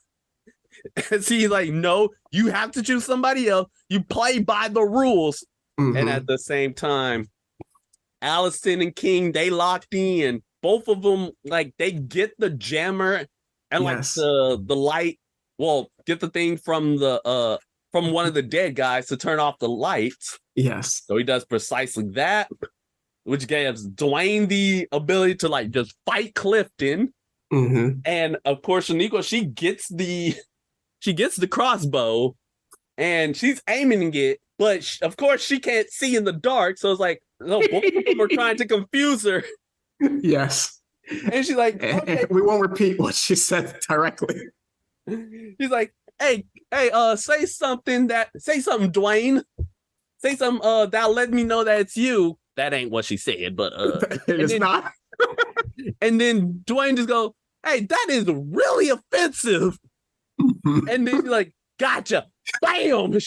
And she's like, no, you have to choose somebody else. You play by the rules. Mm-hmm. And at the same time, Allison and King, they locked in. Both of them, like, they get the jammer and like Yes. the light. Well, get the thing from the from one of the dead guys to turn off the lights. Yes. So he does precisely that, which gives Dwayne the ability to like just fight Clifton. Mm-hmm. And of course, Shaniqua, she gets the crossbow and she's aiming it, but of course she can't see in the dark. So it's like, no, both of them are trying to confuse her. Yes. And she's like, okay. We won't repeat what she said directly. He's like, hey, say something, Dwayne. Say something that'll let me know that it's you. That ain't what she said, but it is not. And then Dwayne just go, hey, that is really offensive. And then she's like, gotcha. Bam!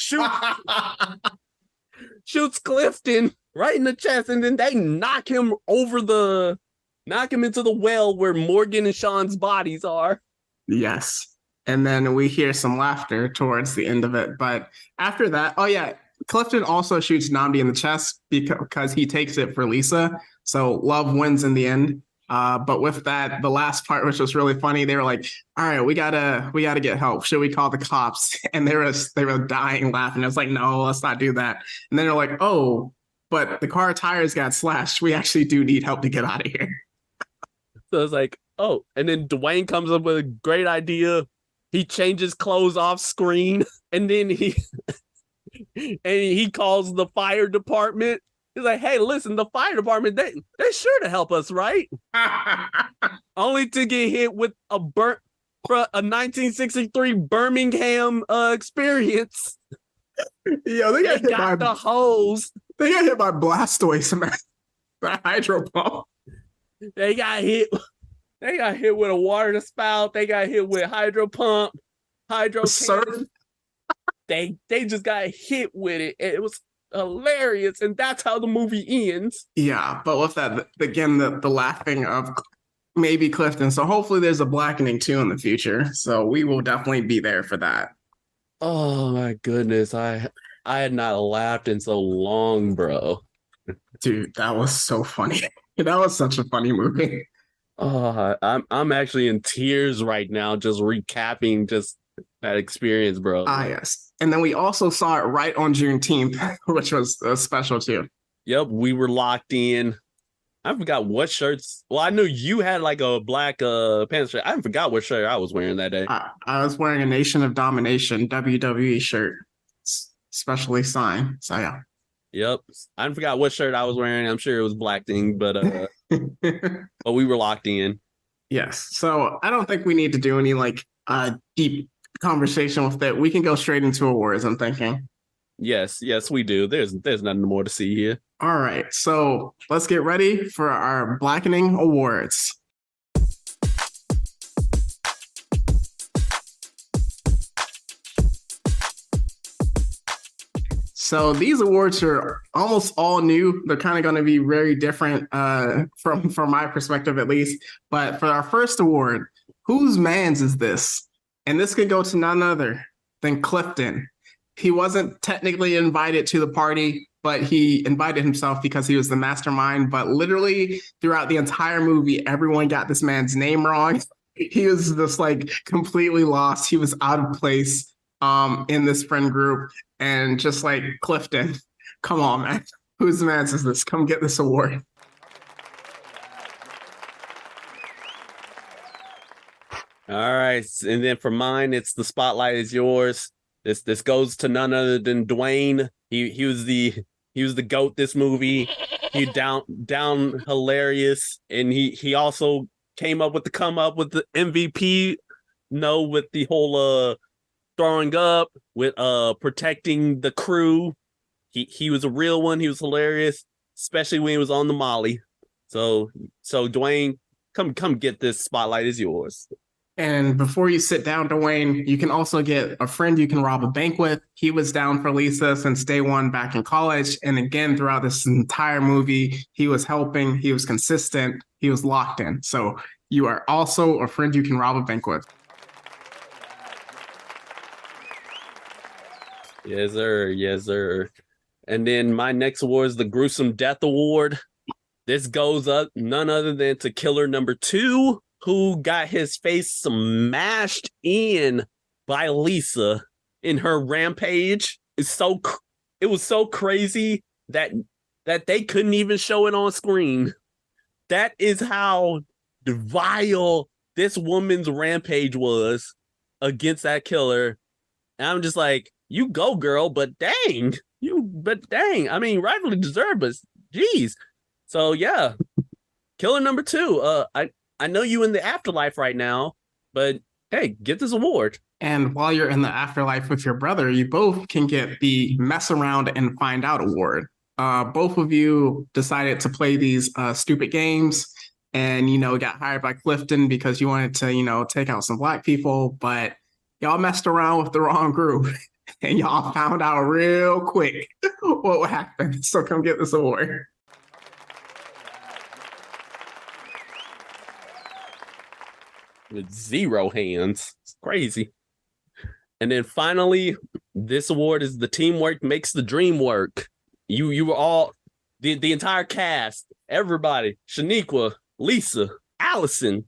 Shoots Clifton right in the chest, and then they knock him into the well where Morgan and Sean's bodies are. Yes. And then we hear some laughter towards the end of it. But after that, oh yeah, Clifton also shoots Namdi in the chest because he takes it for Lisa. So love wins in the end. But with that, the last part, which was really funny, they were like, "All right, we gotta get help. Should we call the cops?" And they were dying laughing. I was like, "No, let's not do that." And then they're like, "Oh, but the car tires got slashed. We actually do need help to get out of here." So it's like, oh, and then Dwayne comes up with a great idea. He changes clothes off screen, and then he calls the fire department. He's like, "Hey, listen, the fire department, they're sure to help us, right?" Only to get hit with a 1963 Birmingham experience. Yo, They got the hose. They got hit by Blastoise, man. The hydro pump. They got hit. They got hit with a water spout. They got hit with hydro pump, hydro surf. They just got hit with it. It was hilarious, and that's how the movie ends. Yeah, but with that, again, the laughing of maybe Clifton. So hopefully there's a Blackening 2 in the future. So we will definitely be there for that. Oh my goodness, I had not laughed in so long, bro. Dude, that was so funny. That was such a funny movie. Oh, I'm actually in tears right now, just recapping just that experience, bro. Ah, yes. And then we also saw it right on Juneteenth, which was special too. Yep, we were locked in. I forgot what shirts. Well, I knew you had like a black pants shirt. I forgot what shirt I was wearing that day. I was wearing a Nation of Domination WWE shirt, specially signed. So yeah. Yep, I forgot what shirt I was wearing. I'm sure it was black thing, but but we were locked in. Yes. So I don't think we need to do any like deep conversation with it. We can go straight into awards, I'm thinking. Yes, we do. There's nothing more to see here. All right. So let's get ready for our Blackening Awards. So these awards are almost all new. They're kind of going to be very different from my perspective, at least. But for our first award, whose man's is this? And this could go to none other than Clifton. He wasn't technically invited to the party, but he invited himself because he was the mastermind. But literally throughout the entire movie, everyone got this man's name wrong. He was just like completely lost. He was out of place in this friend group. And just like Clifton, come on, man. Whose man's is this? Come get this award. All right. And then for mine, it's the spotlight is yours. This goes to none other than Dwayne. He was the GOAT this movie. He down hilarious. And he also came up with the MVP, with the whole throwing up, with protecting the crew. He was a real one. He was hilarious, especially when he was on the Molly. So Dwayne, come get this spotlight is yours. And before you sit down, Dwayne, you can also get a friend you can rob a bank with. He was down for Lisa since day one back in college. And again, throughout this entire movie, he was helping, he was consistent, he was locked in. So you are also a friend you can rob a bank with. Yes, sir. Yes, sir. And then my next award is the Gruesome Death Award. This goes up none other than to killer number 2, who got his face smashed in by Lisa in her rampage. It was so crazy that they couldn't even show it on screen. That is how vile this woman's rampage was against that killer. And I'm just like, you go, girl, but dang. I mean, rightfully deserved, but geez. So yeah. Killer number 2. I know you in the afterlife right now, but hey, get this award. And while you're in the afterlife with your brother, you both can get the Mess Around and Find Out award. Both of you decided to play these stupid games and, got hired by Clifton because you wanted to, take out some Black people, but y'all messed around with the wrong group and y'all found out real quick what happened. So come get this award. with zero hands. It's crazy. And then finally, this award is the teamwork makes the dream work. You were all the entire cast, everybody, Shaniqua, Lisa, Allison,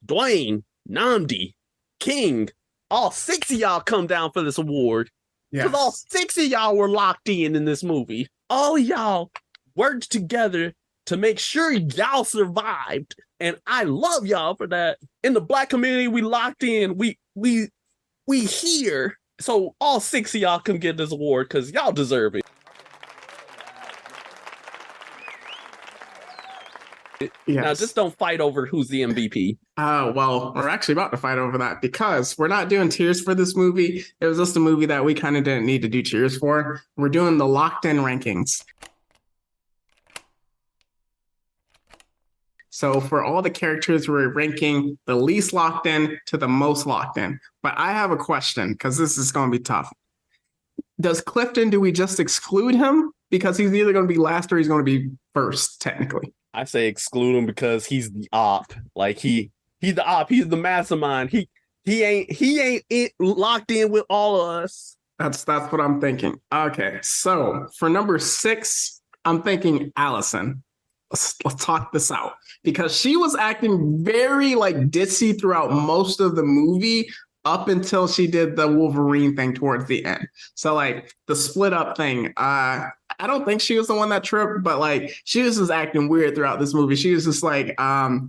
Dwayne, Namdi, King, all six of y'all come down for this award. Because all six of y'all were locked in this movie. All of y'all worked together to make sure y'all survived. And I love y'all for that. In the Black community, we locked in. We here. So all six of y'all can get this award because y'all deserve it. Yes. Now, just don't fight over who's the MVP. Well, we're actually about to fight over that because we're not doing tiers for this movie. It was just a movie that we kind of didn't need to do tiers for. We're doing the locked in rankings. So for all the characters, we're ranking the least locked in to the most locked in. But I have a question because this is going to be tough. Does Clifton, do we just exclude him? Because he's either going to be last or he's going to be first, technically. I say exclude him because he's the op. Like he's the op. He's the mastermind. He ain't locked in with all of us. That's what I'm thinking. Okay, so for number 6, I'm thinking Allison. Let's talk this out because she was acting very like ditzy throughout most of the movie up until she did the Wolverine thing towards the end. So like the split up thing, I don't think she was the one that tripped, but like she was just acting weird throughout this movie. She was just like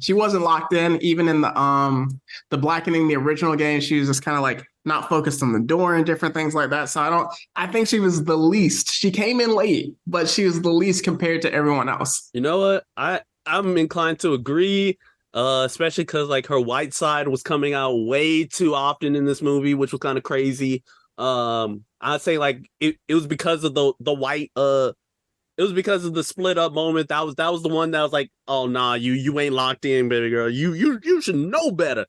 she wasn't locked in even in the Blackening, the original game. She was just kind of like not focused on the door and different things like that. So I think she was the least. She came in late, but she was the least compared to everyone else. You know what? I'm inclined to agree. Especially because like her white side was coming out way too often in this movie, which was kind of crazy. I'd say like it was because of the white it was because of the split up moment. That was the one that was like, oh nah, you ain't locked in, baby girl. You should know better.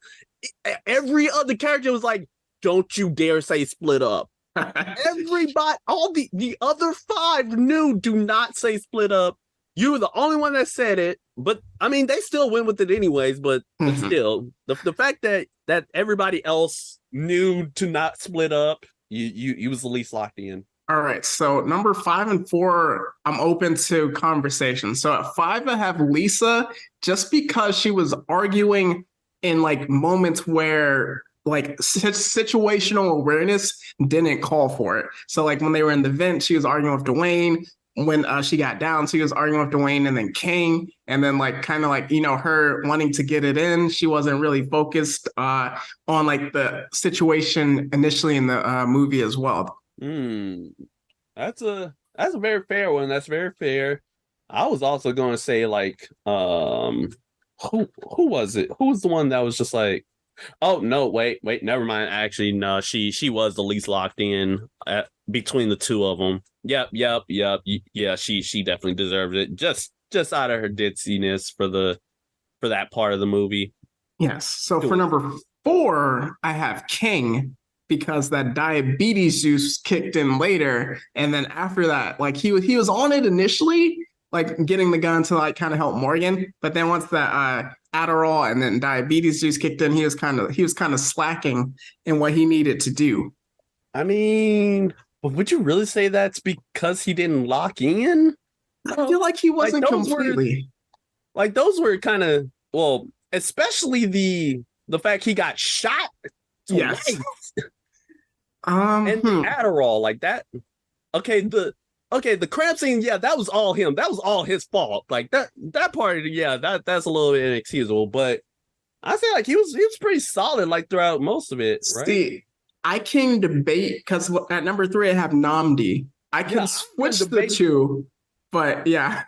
Every other character was like, don't you dare say split up. Everybody, all the other 5 knew, do not say split up. You were the only one that said it, but I mean, they still went with it anyways. But still, the fact that everybody else knew to not split up, you was the least locked in. All right, so number 5 and 4, I'm open to conversation. So at 5, I have Lisa, just because she was arguing in like moments where like situational awareness didn't call for it. So like when they were in the vent, she was arguing with Dwayne. When she got down, she was arguing with Dwayne and then King, and then like kind of like, you know, her wanting to get it in. She wasn't really focused on like the situation initially in the movie as well. That's a very fair one. That's very fair. I was also going to say like who was it? Who was the one that was just like, oh no, wait, never mind. Actually, no, she was the least locked in between the two of them. Yep. Yeah, she definitely deserved it. Just out of her ditziness for that part of the movie. Yes. So for number 4, I have King, because that diabetes juice kicked in later, and then after that, like he was on it initially, like getting the gun to like kind of help Morgan, but then once that Adderall and then diabetes juice kicked in, he was kind of slacking in what he needed to do. I mean, would you really say that's because he didn't lock in? I feel like he wasn't like completely. Those were kind of, well, especially the fact he got shot twice. Yes. And the Adderall, like that. Okay, the cramp scene, yeah, that was all him. That was all his fault. Like that part, yeah, that's a little bit inexcusable. But I say like he was pretty solid like throughout most of it, right? See, I can debate because at number 3 I have Namdi. I can switch the two, but yeah,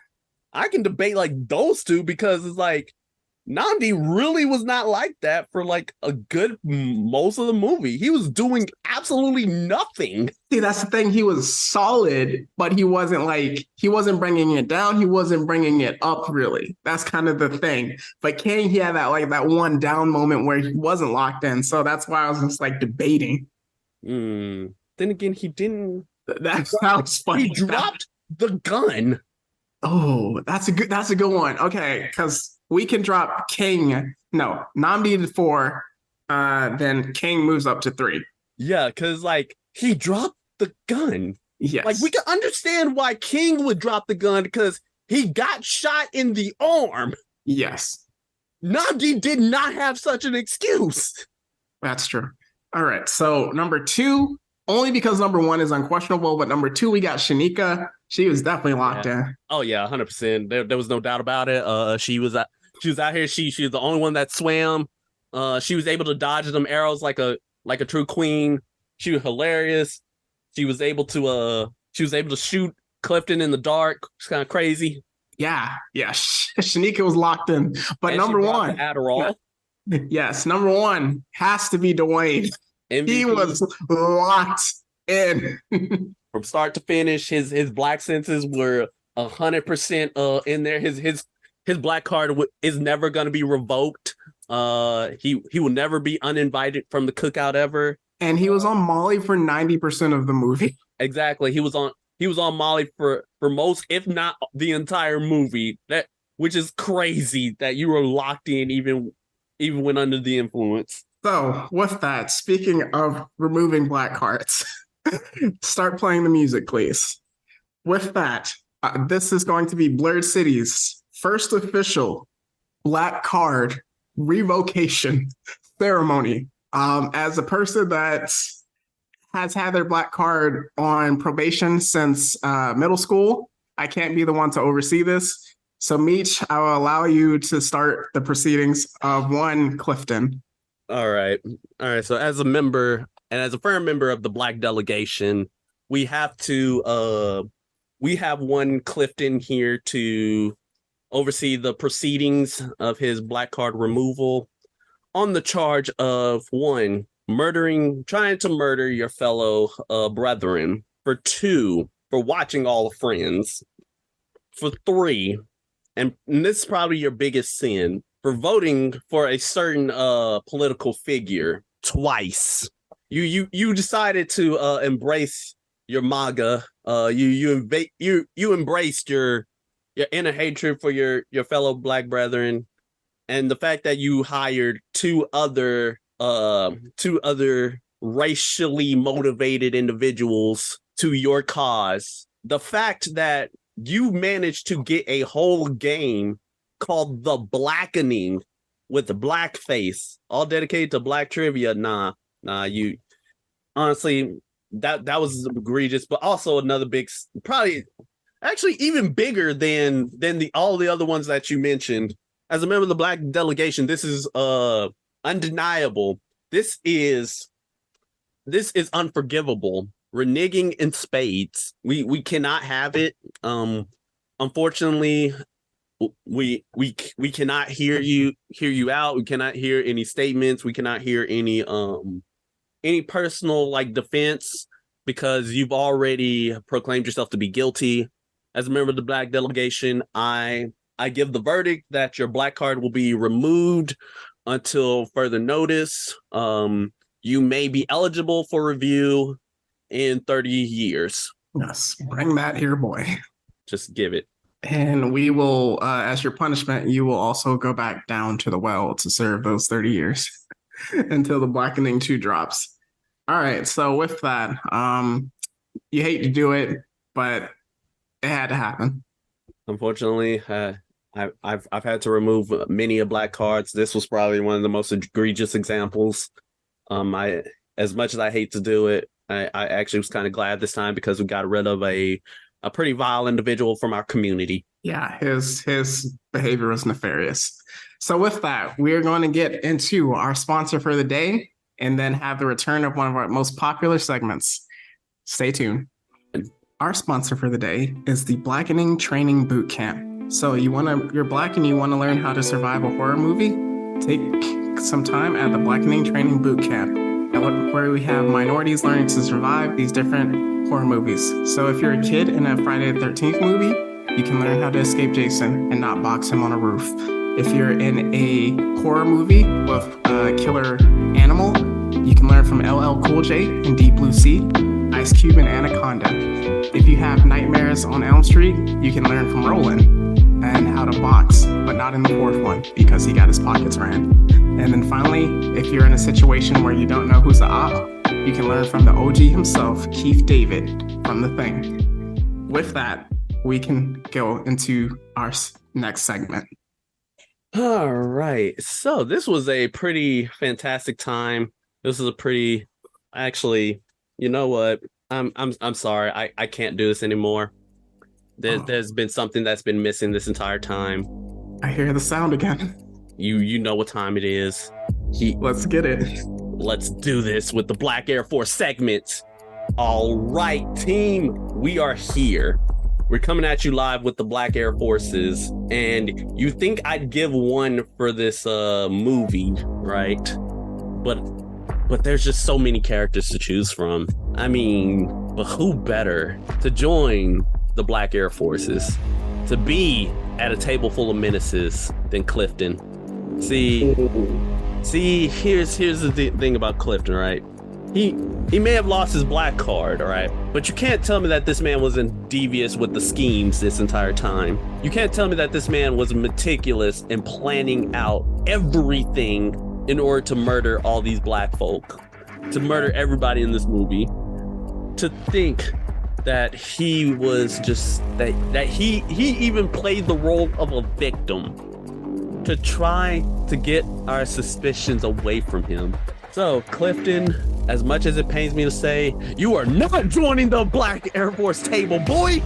I can debate like those two because it's like Namdi really was not like that for like a good most of the movie. He was doing absolutely nothing. See, that's the thing. He was solid, but he wasn't bringing it down. He wasn't bringing it up really. That's kind of the thing. But King, he had that one down moment where he wasn't locked in. So that's why I was just like debating. Then again, he didn't. That sounds funny. He dropped the gun. Oh, that's a good one. Okay, because we can drop King. No, Namdi to 4, Then King moves up to 3. Yeah, because like he dropped the gun. Like we Yes. can understand why King would drop the gun because he got shot in the arm. Yes, Nagi did not have such an excuse. that's true. All right. So number 2, only because number 1 is unquestionable, but number 2, we got Shanika. She was definitely locked Yeah. in. Oh yeah, 100%. There was no doubt about it. She was out here. She was the only one that swam. She was able to dodge them arrows like a true queen. She was hilarious. She was able to shoot Clifton in the dark. It's kind of crazy. Yeah. Shanika was locked in. But And she number brought the 1, Adderall. yes, number 1 has to be Dwayne. He MVP was locked in. from start to finish. His black senses were 100% in there. His black card is never going to be revoked. He will never be uninvited from the cookout ever. And he was on Molly for 90% of the movie. Exactly. He was on Molly for most, if not the entire movie. That which is crazy that you were locked in even when under the influence. So, with that, speaking of removing black cards, start playing the music, please. With that, this is going to be Blurred City's first official black card revocation ceremony. As a person that has had their black card on probation since middle school, I can't be the one to oversee this. So, Meech, I will allow you to start the proceedings of one Clifton. All right. So as a member and as a firm member of the Black delegation, we have one Clifton here to oversee the proceedings of his black card removal on the charge of 1, trying to murder your fellow brethren, for 2, for watching all the friends, for 3, and this is probably your biggest sin, for voting for a certain political figure twice. You decided to embrace your MAGA. You embraced your inner hatred for your fellow black brethren, and the fact that you hired two other racially motivated individuals to your cause. The fact that you managed to get a whole game called the Blackening with the blackface, all dedicated to black trivia. You honestly, that was egregious, but also another big, probably actually even bigger than all the other ones that you mentioned. As a member of the Black delegation, this is undeniable. This is unforgivable. Reneging in spades. We cannot have it. Unfortunately, we cannot hear you out. We cannot hear any statements. We cannot hear any personal like defense, because you've already proclaimed yourself to be guilty. As a member of the Black delegation, I give the verdict that your black card will be removed until further notice. You may be eligible for review in 30 years. Yes, bring that here, boy. Just give it. And we will, as your punishment, you will also go back down to the well to serve those 30 years until the Blackening 2 drops. All right, so with that, you hate to do it, but it had to happen. Unfortunately, I've had to remove many of black cards. This was probably one of the most egregious examples. As much as I hate to do it, I actually was kind of glad this time, because we got rid of a pretty vile individual from our community. Yeah, his behavior was nefarious. So with that, we're going to get into our sponsor for the day and then have the return of one of our most popular segments. Stay tuned. Our sponsor for the day is the Blackening Training Boot Camp. So you're black and you want to learn how to survive a horror movie? Take some time at the Blackening Training Boot Camp, where we have minorities learning to survive these different horror movies. So if you're a kid in a Friday the 13th movie, you can learn how to escape Jason and not box him on a roof. If you're in a horror movie with a killer animal, you can learn from LL Cool J and Deep Blue Sea, Ice Cube and Anaconda. If you have nightmares on Elm Street, you can learn from Roland and how to box, but not in the fourth one because he got his pockets ran. And then finally, if you're in a situation where you don't know who's the op, you can learn from the OG himself, Keith David, from The Thing. With that, we can go into our next segment. All right. So this was a pretty fantastic time. This is a pretty, actually, you know what? I'm sorry. I can't do this anymore. There's been something that's been missing this entire time. I hear the sound again. You know what time it is. Let's get it. Let's do this with the Black Air Force segment. All right, team, we are here. We're coming at you live with the Black Air Forces, and you think I'd give one for this movie, right? But there's just so many characters to choose from. I mean, but who better to join the Black Air Forces, to be at a table full of menaces than Clifton? See, here's the thing about Clifton, right? He may have lost his black card, all right? But you can't tell me that this man wasn't devious with the schemes this entire time. You can't tell me that this man was meticulous in planning out everything in order to murder all these black folk, to murder everybody in this movie. To think that he was just, that he even played the role of a victim to try to get our suspicions away from him. So, Clifton, as much as it pains me to say, you are not joining the Black Air Force table, boy!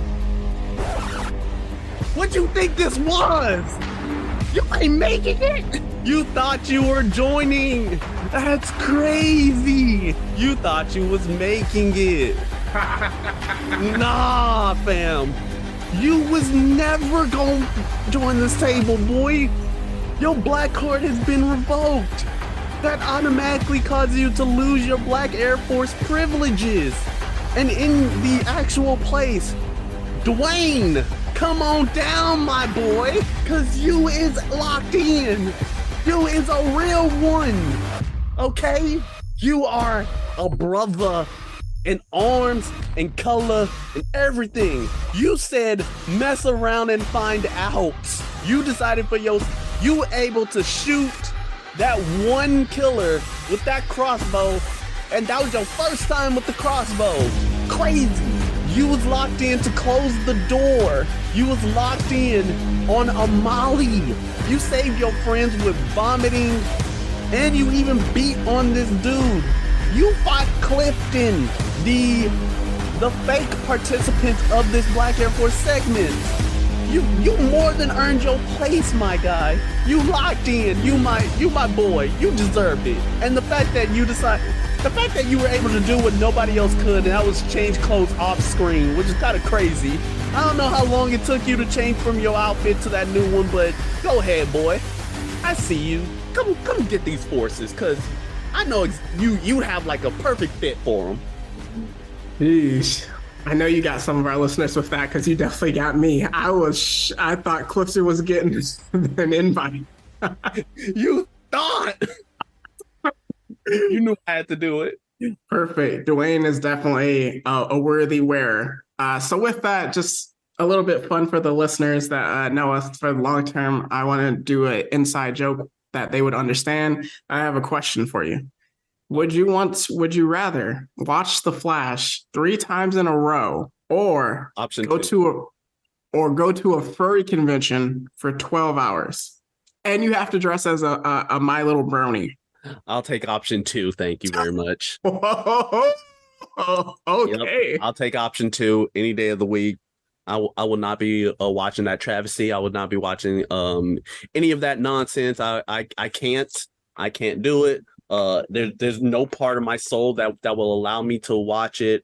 What'd you think this was? You ain't making it! You thought you were joining! That's crazy! You thought you was making it! Nah, fam! You was never gonna join this table, boy! Your black card has been revoked! That automatically causes you to lose your Black Air Force privileges. And in the actual place, Dwayne, come on down, my boy, cause you is locked in. You is a real one, okay? You are a brother in arms and color and everything. You said mess around and find out. You decided for you were able to shoot that one killer with that crossbow, and that was your first time with the crossbow. Crazy. You was locked in to close the door. You was locked in on a molly. You saved your friends with vomiting, and you even beat on this dude. You fought Clifton, the fake participant of this Black Air Force segment. You more than earned your place, my guy. You locked in. You my boy. You deserved it. And the fact that you were able to do what nobody else could, and that was change clothes off screen, which is kind of crazy. I don't know how long it took you to change from your outfit to that new one, but go ahead, boy. I see you. Come get these forces, cause I know you have like a perfect fit for them. Jeez. I know you got some of our listeners with that, because you definitely got me. I thought Clifton was getting an invite. You thought. You knew I had to do it. Perfect. Dwayne is definitely a worthy wearer. So with that, just a little bit fun for the listeners that know us for the long term. I want to do an inside joke that they would understand. I have a question for you. Would you rather watch The Flash 3 times in a row, or go to a furry convention for 12 hours? And you have to dress as a My Little Brony. I'll take option 2. Thank you very much. Okay. Yep, I'll take option 2 any day of the week. I will not be watching that travesty. I would not be watching any of that nonsense. I can't do it. There's no part of my soul that will allow me to watch it.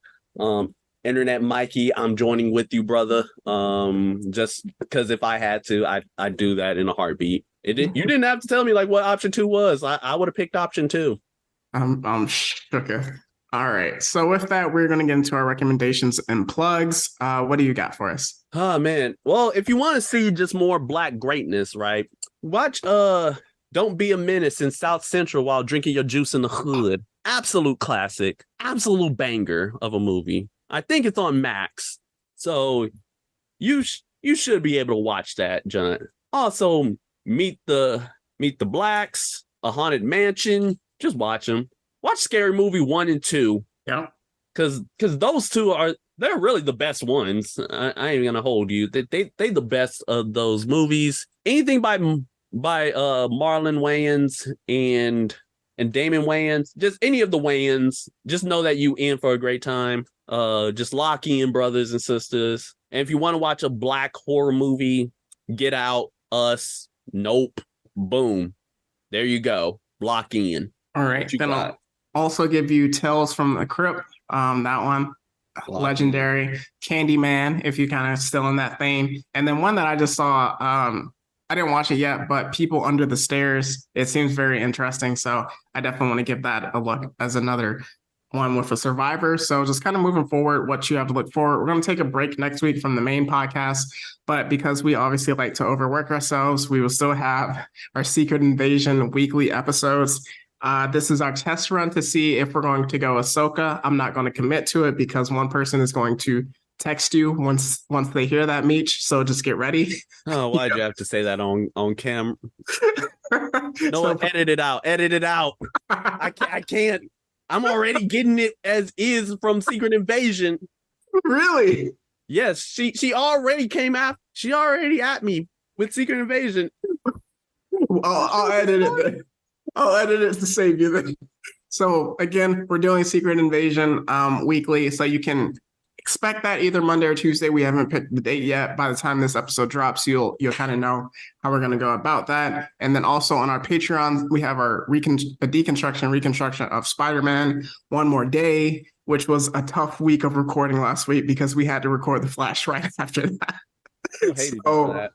Internet Mikey, I'm joining with you, brother. Just because if I had to, I'd do that in a heartbeat. You didn't have to tell me like what option 2 was. I would have picked option 2. I'm shook. All right. So with that, we're gonna get into our recommendations and plugs. What do you got for us? Oh man. Well, if you want to see just more black greatness, right? Watch Don't Be a Menace in South Central while drinking your juice in the hood. Absolute classic. Absolute banger of a movie. I think it's on Max. So you should be able to watch that, John. Also, Meet the Blacks. a haunted mansion, just watch them. Watch Scary Movie 1 and 2. Yeah. Because those two they're really the best ones. I ain't gonna hold you. They the best of those movies. Anything by Marlon Wayans and Damon Wayans, just any of the Wayans, just know that you in for a great time. Just lock in, brothers and sisters. And if you want to watch a black horror movie, Get Out, Us, Nope, boom. There you go. Lock in. All right. Then I'll also give you Tales from the Crypt. That one. Legendary. Candyman, if you kind of still in that vein. And then one that I just saw, I didn't watch it yet, but People Under the Stairs. It seems very interesting. So I definitely want to give that a look as another one with a survivor. So just kind of moving forward, what you have to look for. We're going to take a break next week from the main podcast, but because we obviously like to overwork ourselves, we will still have our Secret Invasion weekly episodes. This is our test run to see if we're going to go Ahsoka. I'm not going to commit to it because one person is going to text you once they hear that, Meech. So just get ready. Oh, why'd you have to say that on cam? No, edit it out. Edit it out. I can't. I'm already getting it as is from Secret Invasion. Really? Yes, she already came out. She already at me with Secret Invasion. I'll edit it. I'll edit it to save you then. So again, we're doing Secret Invasion weekly, so you can expect that either Monday or Tuesday. We haven't picked the date yet. By the time this episode drops, you'll kind of know how we're going to go about that. And then also on our Patreon, we have our reconstruction of Spider-Man One More Day, which was a tough week of recording last week because we had to record the Flash right after that. So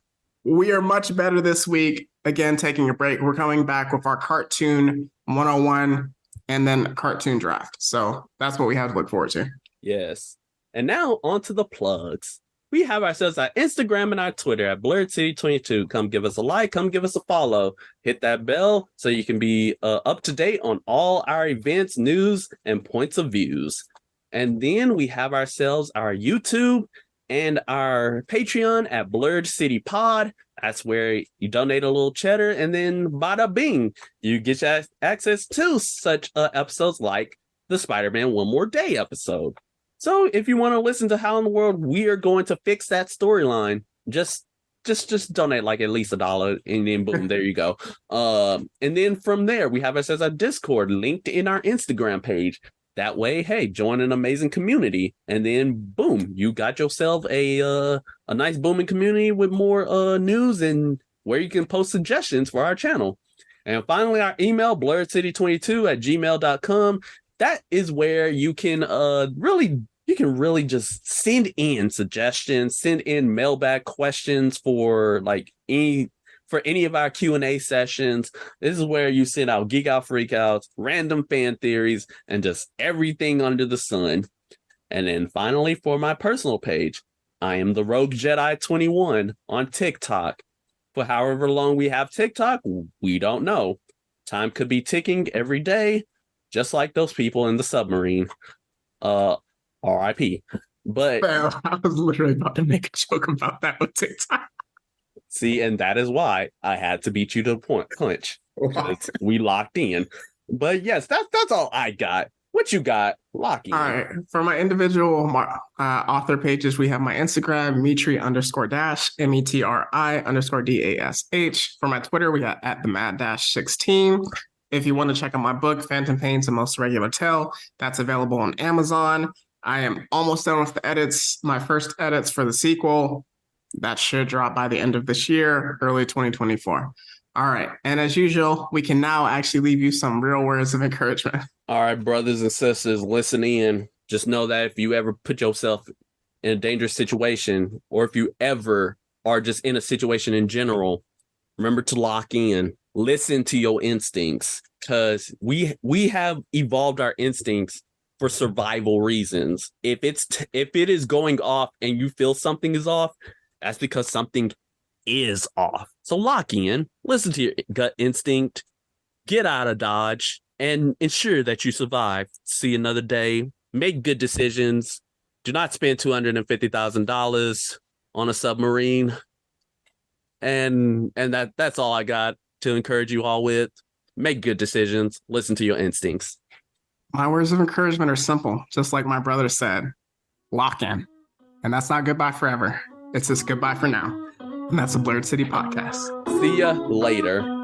we are much better this week. Again, taking a break. We're coming back with our Cartoon 101 and then Cartoon Draft. So that's what we have to look forward to. Yes. And now on to the plugs. We have ourselves our Instagram and our Twitter at BlurredCity22. Come give us a like. Come give us a follow. Hit that bell so you can be up to date on all our events, news, and points of views. And then we have ourselves our YouTube and our Patreon at Blurred City Pod. That's where you donate a little cheddar and then bada bing, you get access to such episodes like the Spider-Man One More Day episode. So if you want to listen to how in the world we are going to fix that storyline, just donate like at least $1 and then boom, there you go. And then from there, we have ourselves a Discord linked in our Instagram page. That way, hey, join an amazing community. And then boom, you got yourself a nice booming community with more news and where you can post suggestions for our channel. And finally, our email, blurredcity22@gmail.com. That is where you can really just send in suggestions, send in mailbag questions for any of our Q&A sessions. This is where you send out geek out freak outs, random fan theories, and just everything under the sun. And then finally, for my personal page, I am the Rogue Jedi 21 on TikTok. For however long we have TikTok, we don't know. Time could be ticking every day. Just like those people in the submarine. RIP. But I was literally about to make a joke about that with TikTok. See, and that is why I had to beat you to the punch. We locked in. But yes, that's all I got. What you got? Lock in. All right. For my individual author pages, we have my Instagram, Metri_dash, METRI_DASH. For my Twitter, we got at the Mad-16. If you want to check out my book, Phantom Pain's The Most Regular Tale, that's available on Amazon. I am almost done with the edits. My first edits for the sequel, that should drop by the end of this year, early 2024. All right. And as usual, we can now actually leave you some real words of encouragement. All right, brothers and sisters, listen in. Just know that if you ever put yourself in a dangerous situation, or if you ever are just in a situation in general, remember to lock in. Listen to your instincts, because we have evolved our instincts for survival reasons. If it is going off and you feel something is off, that's because something is off. So lock in, listen to your gut instinct, get out of Dodge, and ensure that you survive. See another day. Make good decisions. Do not spend $250,000 on a submarine. And that's all I got to encourage you all with. make good decisions, listen to your instincts. My words of encouragement are simple, just like my brother said. Lock in. And that's not goodbye forever. It's just goodbye for now. And that's a Blurred City podcast. See ya later.